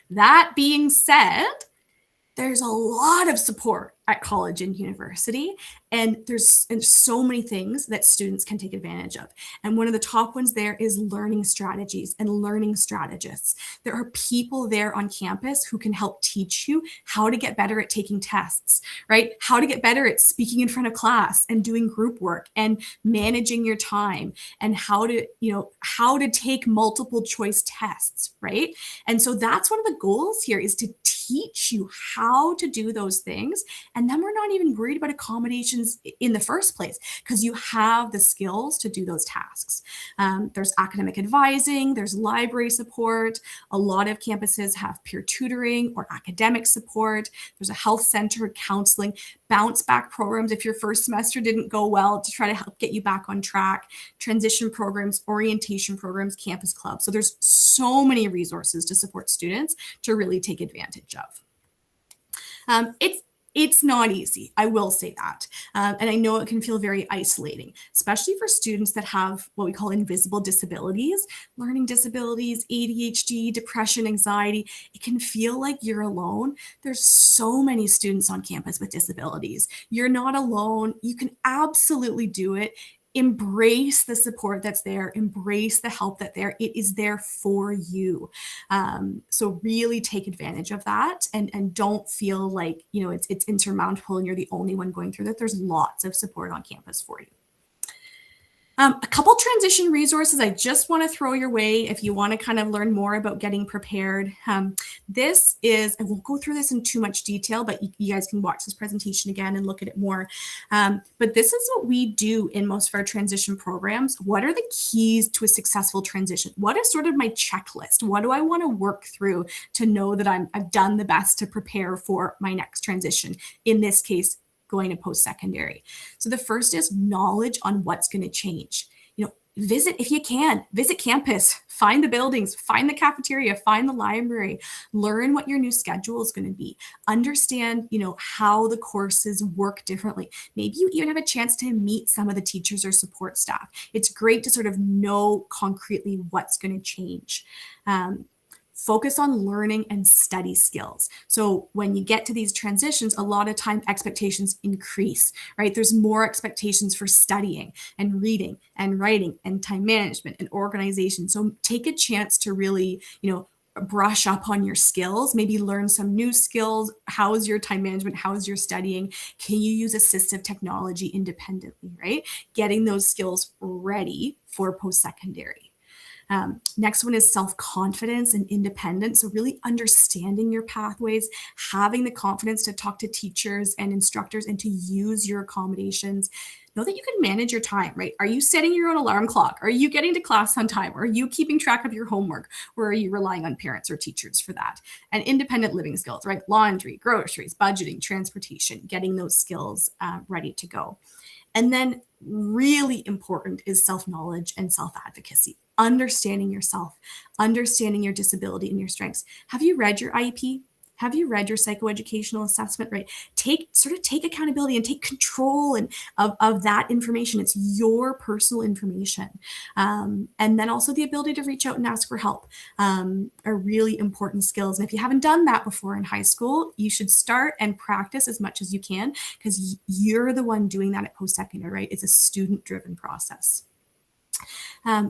That being said, there's a lot of support at college and university, and there's so many things that students can take advantage of. And one of the top ones there is learning strategies and learning strategists. There are people there on campus who can help teach you how to get better at taking tests, right? How to get better at speaking in front of class and doing group work and managing your time and how to take multiple choice tests, right? And so that's one of the goals here, is to teach you how to do those things. And then we're not even worried about accommodations in the first place because you have the skills to do those tasks. There's academic advising, there's library support. A lot of campuses have peer tutoring or academic support. There's a health center, counseling, bounce back programs if your first semester didn't go well to try to help get you back on track, transition programs, orientation programs, campus clubs. So there's so many resources to support students to really take advantage of. It's not easy, I will say that. And I know it can feel very isolating, especially for students that have what we call invisible disabilities, learning disabilities, ADHD, depression, anxiety. It can feel like you're alone. There's so many students on campus with disabilities. You're not alone. You can absolutely do it. Embrace the support that's there, embrace the help that's there. It is there for you. So really take advantage of that and don't feel like, it's insurmountable and you're the only one going through that. There's lots of support on campus for you. A couple transition resources I just want to throw your way if you want to kind of learn more about getting prepared. This is, I won't go through this in too much detail, but you guys can watch this presentation again and look at it more. But this is what we do in most of our transition programs. What are the keys to a successful transition? What is sort of my checklist? What do I want to work through to know that I've done the best to prepare for my next transition? In this case, going to post-secondary. So the first is knowledge on what's going to change. Visit, if you can, visit campus, find the buildings, find the cafeteria, find the library, learn what your new schedule is going to be, understand, how the courses work differently. Maybe you even have a chance to meet some of the teachers or support staff. It's great to sort of know concretely what's going to change. Focus on learning and study skills. So when you get to these transitions, a lot of time expectations increase, right? There's more expectations for studying and reading and writing and time management and organization. So take a chance to really, brush up on your skills, maybe learn some new skills. How is your time management? How is your studying? Can you use assistive technology independently, right? Getting those skills ready for post-secondary. Next one is self-confidence and independence. So really understanding your pathways, having the confidence to talk to teachers and instructors and to use your accommodations. Know that you can manage your time, right? Are you setting your own alarm clock? Are you getting to class on time? Are you keeping track of your homework? Or are you relying on parents or teachers for that? And independent living skills, right? Laundry, groceries, budgeting, transportation, getting those skills ready to go. And then really important is self-knowledge and self-advocacy. Understanding yourself, understanding your disability and your strengths. Have you read your IEP? Have you read your psychoeducational assessment, right? Take accountability and take control of that information. It's your personal information. And then also the ability to reach out and ask for help are really important skills. And if you haven't done that before in high school, you should start and practice as much as you can, because you're the one doing that at post-secondary, right? It's a student-driven process.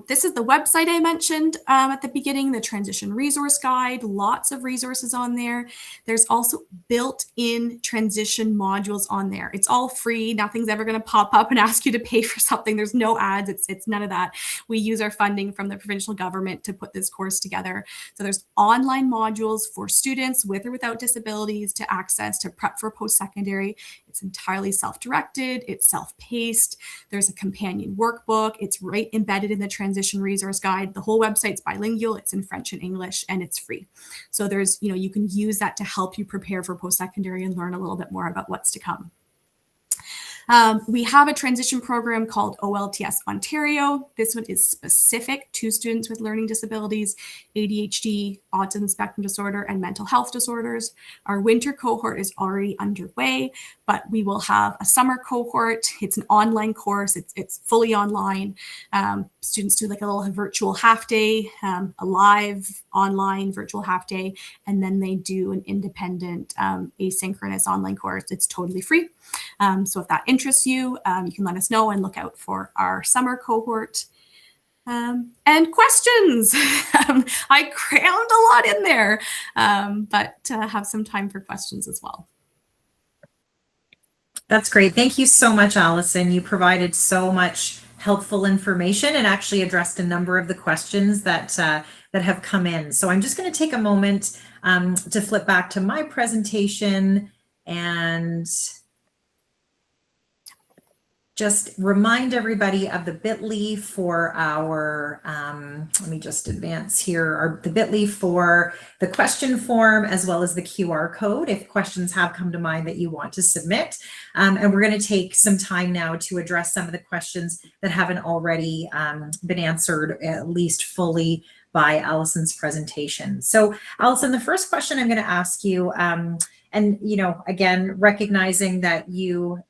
This is the website I mentioned at the beginning, the Transition Resource Guide, lots of resources on there. There's also built-in transition modules on there. It's all free. Nothing's ever going to pop up and ask you to pay for something. There's no ads. It's none of that. We use our funding from the provincial government to put this course together. So there's online modules for students with or without disabilities to access to prep for post-secondary. It's entirely self-directed. It's self-paced. There's a companion workbook. It's right embedded in the Transition Resource Guide. The whole website's bilingual. It's in French and English, and it's free. So there's, you can use that to help you prepare for post-secondary and learn a little bit more about what's to come. We have a transition program called OLTS Ontario. This one is specific to students with learning disabilities, ADHD, autism spectrum disorder, and mental health disorders. Our winter cohort is already underway, but we will have a summer cohort. It's an online course. It's fully online. Students do like a little virtual half day, a live online virtual half day, and then they do an independent asynchronous online course. It's totally free. So if that interests you, you can let us know and look out for our summer cohort. And questions. I crammed a lot in there, but have some time for questions as well. That's great. Thank you so much, Allison. You provided so much helpful information and actually addressed a number of the questions that have come in. So I'm just going to take a moment to flip back to my presentation and just remind everybody of the bit.ly for our, let me just advance here, the bit.ly for the question form, as well as the QR code if questions have come to mind that you want to submit. And we're going to take some time now to address some of the questions that haven't already been answered, at least fully, by Allison's presentation. So Allison, the first question I'm going to ask you, and again, recognizing that you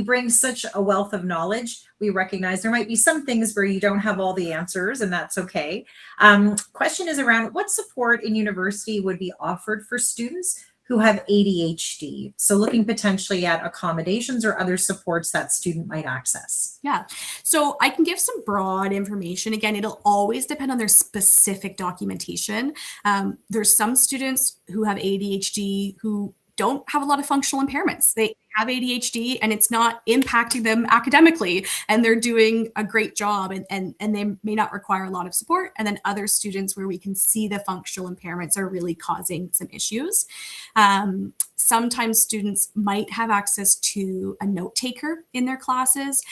bring such a wealth of knowledge, we recognize there might be some things where you don't have all the answers, and that's okay. Question is around what support in university would be offered for students who have ADHD? So looking potentially at accommodations or other supports that student might access. Yeah, so I can give some broad information. Again, it'll always depend on their specific documentation. There's some students who have ADHD who don't have a lot of functional impairments. They have ADHD and it's not impacting them academically, and they're doing a great job, and they may not require a lot of support. And then other students where we can see the functional impairments are really causing some issues. Sometimes students might have access to a note taker in their classes,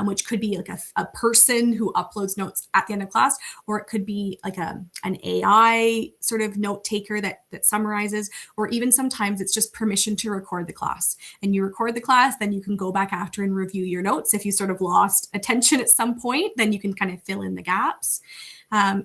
which could be like a person who uploads notes at the end of class, or it could be like an AI sort of note taker that summarizes, or even sometimes it's just permission to record the class. And you record the class, then you can go back after and review your notes. If you sort of lost attention at some point, then you can kind of fill in the gaps.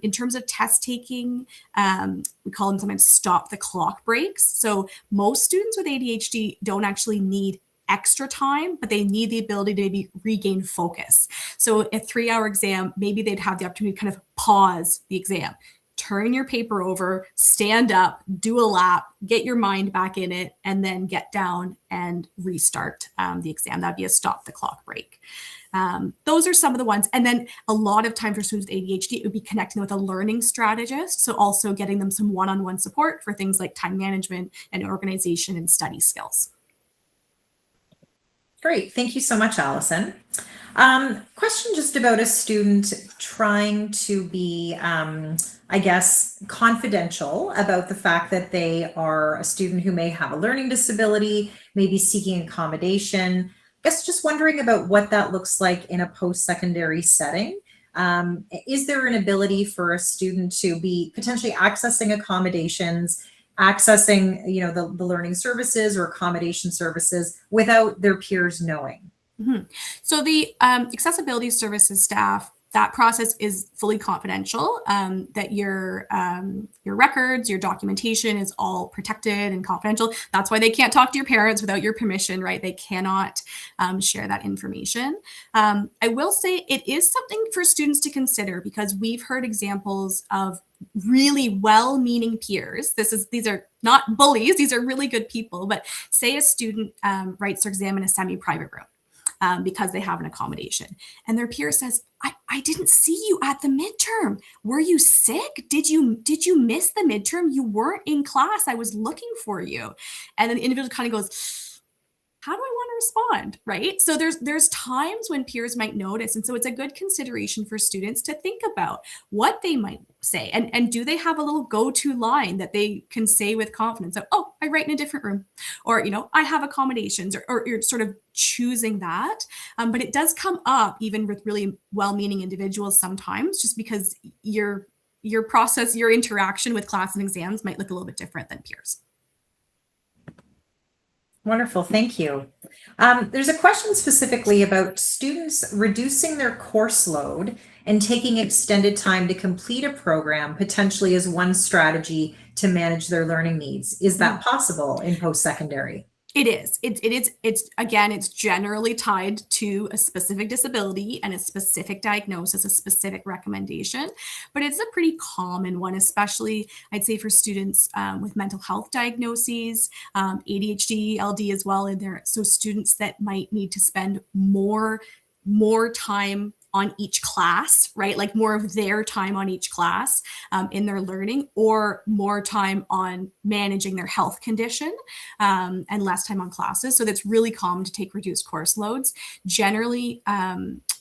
In terms of test taking, we call them sometimes stop the clock breaks. So most students with ADHD don't actually need extra time, but they need the ability to maybe regain focus. So a 3-hour exam, maybe they'd have the opportunity to kind of pause the exam, turn your paper over, stand up, do a lap, get your mind back in it, and then get down and restart the exam. That'd be a stop the clock break. Those are some of the ones. And then a lot of time for students with ADHD, it would be connecting with a learning strategist. So also getting them some one-on-one support for things like time management and organization and study skills. Great. Thank you so much, Allison. Question just about a student trying to be, I guess, confidential about the fact that they are a student who may have a learning disability, maybe seeking accommodation. I guess just wondering about what that looks like in a post-secondary setting. Is there an ability for a student to be potentially accessing accommodations, accessing, the learning services or accommodation services without their peers knowing? Mhm. So the accessibility services staff, that process is fully confidential. That your records, your documentation is all protected and confidential. That's why they can't talk to your parents without your permission, right? They cannot share that information. I will say it is something for students to consider because we've heard examples of really well-meaning peers. These are not bullies; these are really good people. But say a student writes their exam in a semi-private room because they have an accommodation. And their peer says, I didn't see you at the midterm. Were you sick? Did you miss the midterm? You weren't in class. I was looking for you. And then the individual kind of goes, how do I want to respond? Right. So there's times when peers might notice. And so it's a good consideration for students to think about what they might say. And do they have a little go-to line that they can say with confidence of, oh, I write in a different room, or, I have accommodations, or you're sort of choosing that. But it does come up even with really well-meaning individuals sometimes, just because your process, your interaction with class and exams might look a little bit different than peers. Wonderful, thank you. There's a question specifically about students reducing their course load and taking extended time to complete a program, potentially as one strategy to manage their learning needs. Is that possible in post-secondary? It is. It's generally tied to a specific disability and a specific diagnosis, a specific recommendation, but it's a pretty common one, especially I'd say for students with mental health diagnoses, ADHD, LD as well in there. So students that might need to spend more time on each class, right? Like more of their time on each class in their learning, or more time on managing their health condition and less time on classes. So that's really common to take reduced course loads. Generally,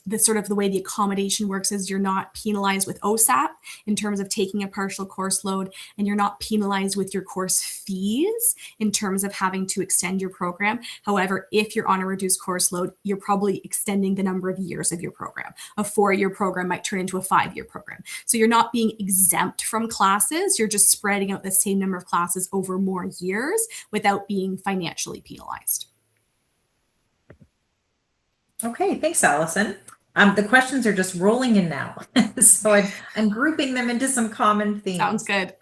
the way the accommodation works is you're not penalized with OSAP in terms of taking a partial course load, and you're not penalized with your course fees in terms of having to extend your program. However, if you're on a reduced course load, you're probably extending the number of years of your program. A 4-year program might turn into a 5-year program. So you're not being exempt from classes. You're just spreading out the same number of classes over more years without being financially penalized. Okay, thanks, Allison. The questions are just rolling in now. So I'm grouping them into some common themes. Sounds good.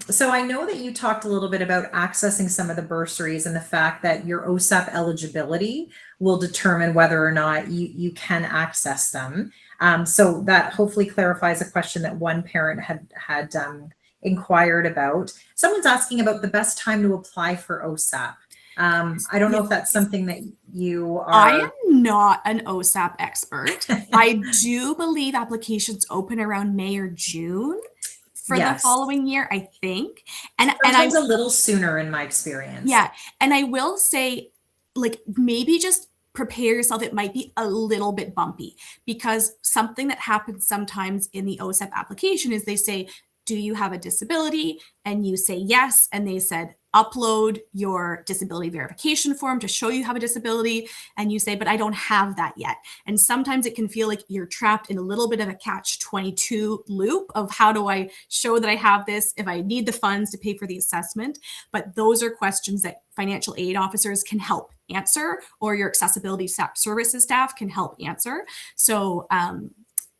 So I know that you talked a little bit about accessing some of the bursaries and the fact that your OSAP eligibility will determine whether or not you can access them. So that hopefully clarifies a question that one parent had inquired about. Someone's asking about the best time to apply for OSAP. I don't know if that's something that you are. I am not an OSAP expert. I do believe applications open around May or June for the following year, I think. And sometimes a little sooner in my experience. Yeah. And I will say, like, maybe just prepare yourself. It might be a little bit bumpy, because something that happens sometimes in the OSAP application is they say, do you have a disability? And you say yes. And they said, upload your disability verification form to show you have a disability. And you say, but I don't have that yet. And sometimes it can feel like you're trapped in a little bit of a catch-22 loop of how do I show that I have this if I need the funds to pay for the assessment. But those are questions that financial aid officers can help answer, or your accessibility services staff can help answer. So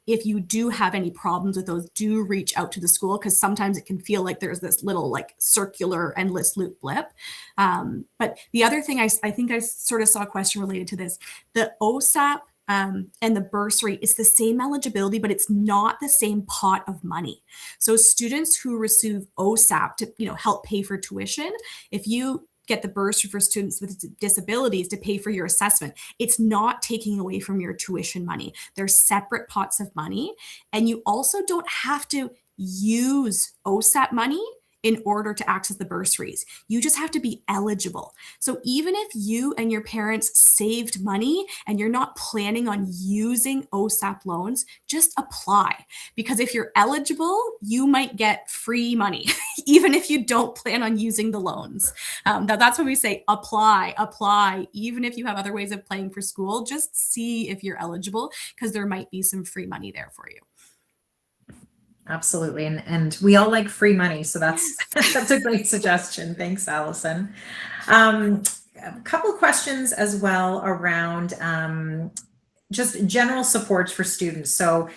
if you do have any problems with those, do reach out to the school, because sometimes it can feel like there's this little like circular endless loop blip. But the other thing I think I sort of saw a question related to this, the OSAP and the bursary is the same eligibility, but it's not the same pot of money. So students who receive OSAP to help pay for tuition, if you get the bursary for students with disabilities to pay for your assessment, it's not taking away from your tuition money. They're separate pots of money. And you also don't have to use OSAP money in order to access the bursaries. You just have to be eligible. So even if you and your parents saved money and you're not planning on using OSAP loans, just apply. Because if you're eligible, you might get free money, even if you don't plan on using the loans. That's when we say apply. Even if you have other ways of paying for school, just see if you're eligible, because there might be some free money there for you. Absolutely. And we all like free money. So that's that's a great suggestion. Thanks, Allison. A couple of questions as well around just general supports for students. So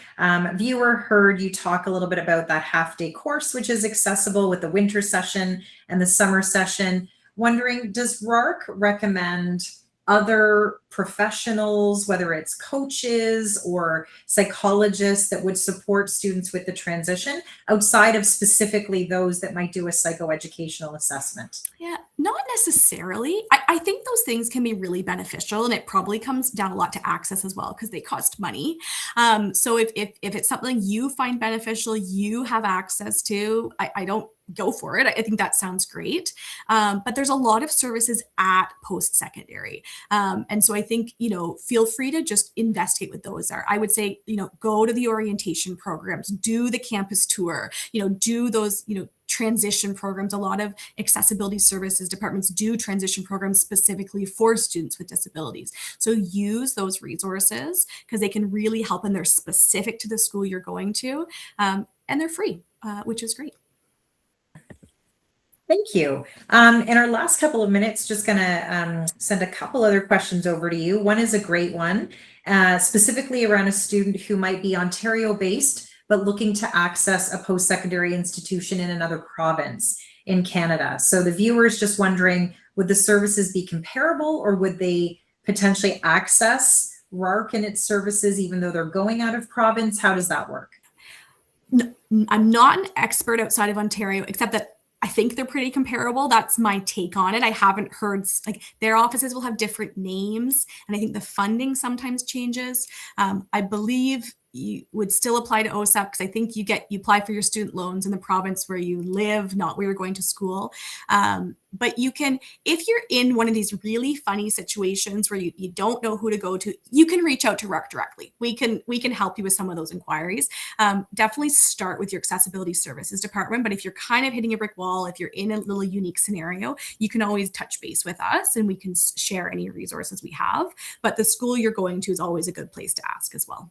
viewer heard you talk a little bit about that half-day course, which is accessible with the winter session and the summer session. Wondering, does RARC recommend other professionals, whether it's coaches or psychologists, that would support students with the transition outside of specifically those that might do a psychoeducational assessment? Yeah, not necessarily. I think those things can be really beneficial, and it probably comes down a lot to access as well, because they cost money. So if it's something you find beneficial, you have access to, I don't go for it. I think that sounds great. But there's a lot of services at post-secondary. And so I think, feel free to just investigate what those are. I would say, go to the orientation programs, do the campus tour, do those, transition programs. A lot of accessibility services departments do transition programs specifically for students with disabilities. So use those resources, because they can really help, and they're specific to the school you're going to, and they're free, which is great. Thank you. In our last couple of minutes, just going to send a couple other questions over to you. One is a great one, specifically around a student who might be Ontario-based, but looking to access a post-secondary institution in another province in Canada. So the viewer is just wondering, would the services be comparable, or would they potentially access RARC and its services even though they're going out of province? How does that work? No, I'm not an expert outside of Ontario, except that I think they're pretty comparable. That's my take on it. I haven't heard, their offices will have different names, and I think the funding sometimes changes. I believe you would still apply to OSAP, because I think you apply for your student loans in the province where you live, not where you're going to school. But you can, if you're in one of these really funny situations where you don't know who to go to, you can reach out to RARC directly. We can help you with some of those inquiries. Definitely start with your accessibility services department. But if you're kind of hitting a brick wall, if you're in a little unique scenario, you can always touch base with us, and we can share any resources we have. But the school you're going to is always a good place to ask as well.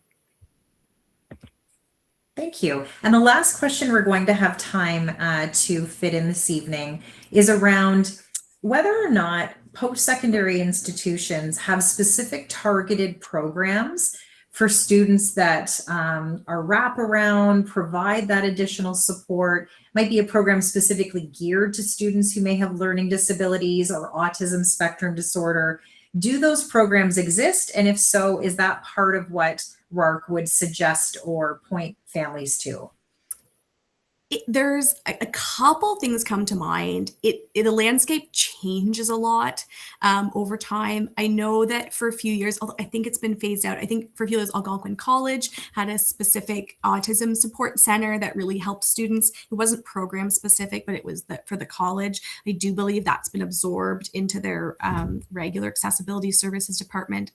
Thank you. And the last question we're going to have time to fit in this evening is around whether or not post-secondary institutions have specific targeted programs for students that are wraparound, provide that additional support. Might be a program specifically geared to students who may have learning disabilities or autism spectrum disorder. Do those programs exist? And if so, is that part of what RARC would suggest or point families to? There's a couple things come to mind. The landscape changes a lot over time. I know that for a few years, although I think it's been phased out, I think for a few years, Algonquin College had a specific autism support center that really helped students. It wasn't program specific, but it was for the college. I do believe that's been absorbed into their regular accessibility services department.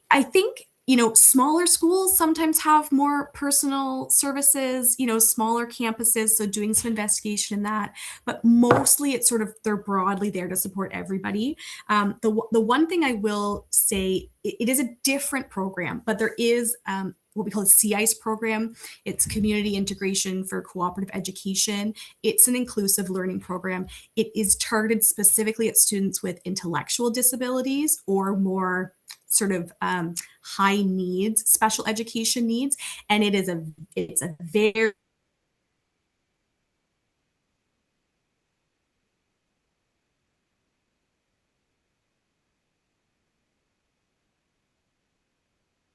I think smaller schools sometimes have more personal services, smaller campuses. So doing some investigation in that, but mostly it's they're broadly there to support everybody. The one thing I will say, it is a different program, but there is what we call a CICE program. It's Community Integration for Cooperative Education. It's an inclusive learning program. It is targeted specifically at students with intellectual disabilities or more high needs, special education needs. And it's a very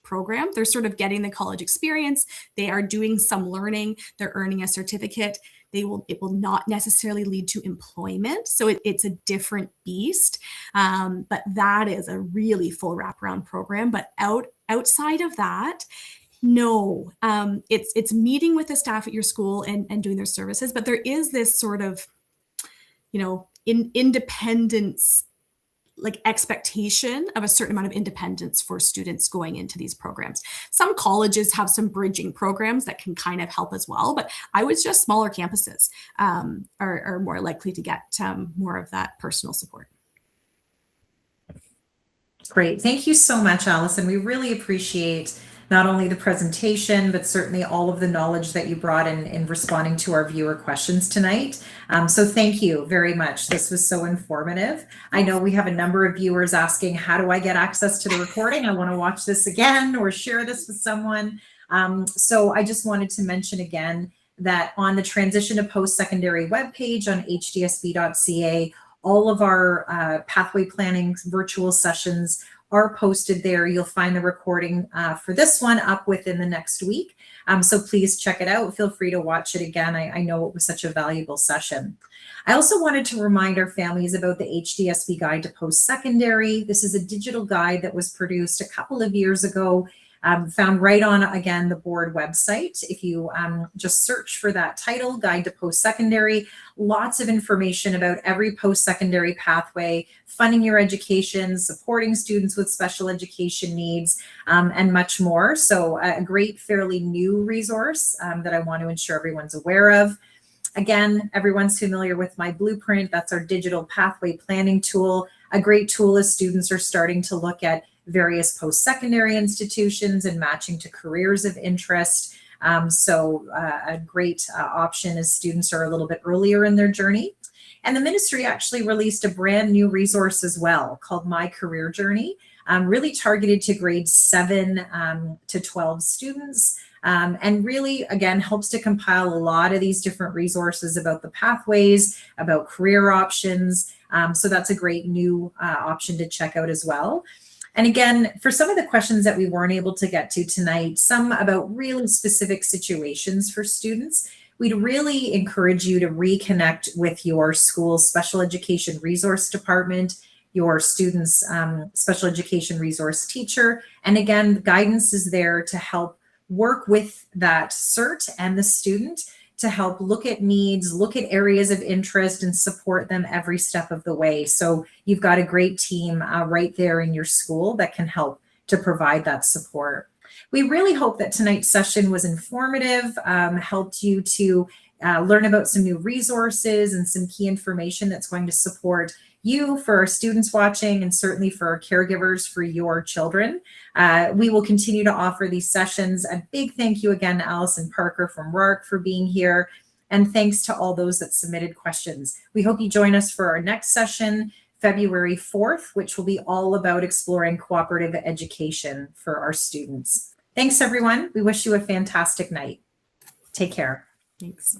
program. They're getting the college experience. They are doing some learning. They're earning a certificate. It will not necessarily lead to employment. So it's a different beast. But that is a really full wraparound program. But outside of that, No, it's meeting with the staff at your school and doing their services, but there is this sort of, independence, like expectation of a certain amount of independence for students going into these programs. Some colleges have some bridging programs that can kind of help as well, but I would suggest smaller campuses are more likely to get more of that personal support. Great. Thank you so much, Allison. We really appreciate not only the presentation, but certainly all of the knowledge that you brought in responding to our viewer questions tonight. So thank you very much. This was so informative. I know we have a number of viewers asking, how do I get access to the recording? I want to watch this again or share this with someone. So I just wanted to mention again that on the Transition to Post-Secondary webpage on hdsb.ca, all of our pathway planning virtual sessions are posted there. You'll find the recording for this one up within the next week. So please check it out. Feel free to watch it again. I know it was such a valuable session. I also wanted to remind our families about the HDSB Guide to Post-Secondary. This is a digital guide that was produced a couple of years ago, found right on, again, the board website. If you just search for that title, Guide to Post-Secondary, lots of information about every post-secondary pathway, funding your education, supporting students with special education needs, and much more. So a great, fairly new resource that I want to ensure everyone's aware of. Again, everyone's familiar with My Blueprint. That's our digital pathway planning tool. A great tool as students are starting to look at various post-secondary institutions and matching to careers of interest. So a great option as students are a little bit earlier in their journey. And the ministry actually released a brand new resource as well called My Career Journey, really targeted to grades 7 to 12 students. And really, again, helps to compile a lot of these different resources about the pathways, about career options. So that's a great new option to check out as well. And again, for some of the questions that we weren't able to get to tonight, some about really specific situations for students, we'd really encourage you to reconnect with your school's special education resource department, your student's special education resource teacher. And again, guidance is there to help work with that CERT and the student to help look at needs, look at areas of interest, and support them every step of the way. So you've got a great team right there in your school that can help to provide that support. We really hope that tonight's session was informative, helped you to learn about some new resources and some key information that's going to support you, for our students watching, and certainly for our caregivers for your children. We will continue to offer these sessions. A big thank you again to Allison Parker from RARC for being here. And thanks to all those that submitted questions. We hope you join us for our next session, February 4th, which will be all about exploring cooperative education for our students. Thanks, everyone. We wish you a fantastic night. Take care. Thanks.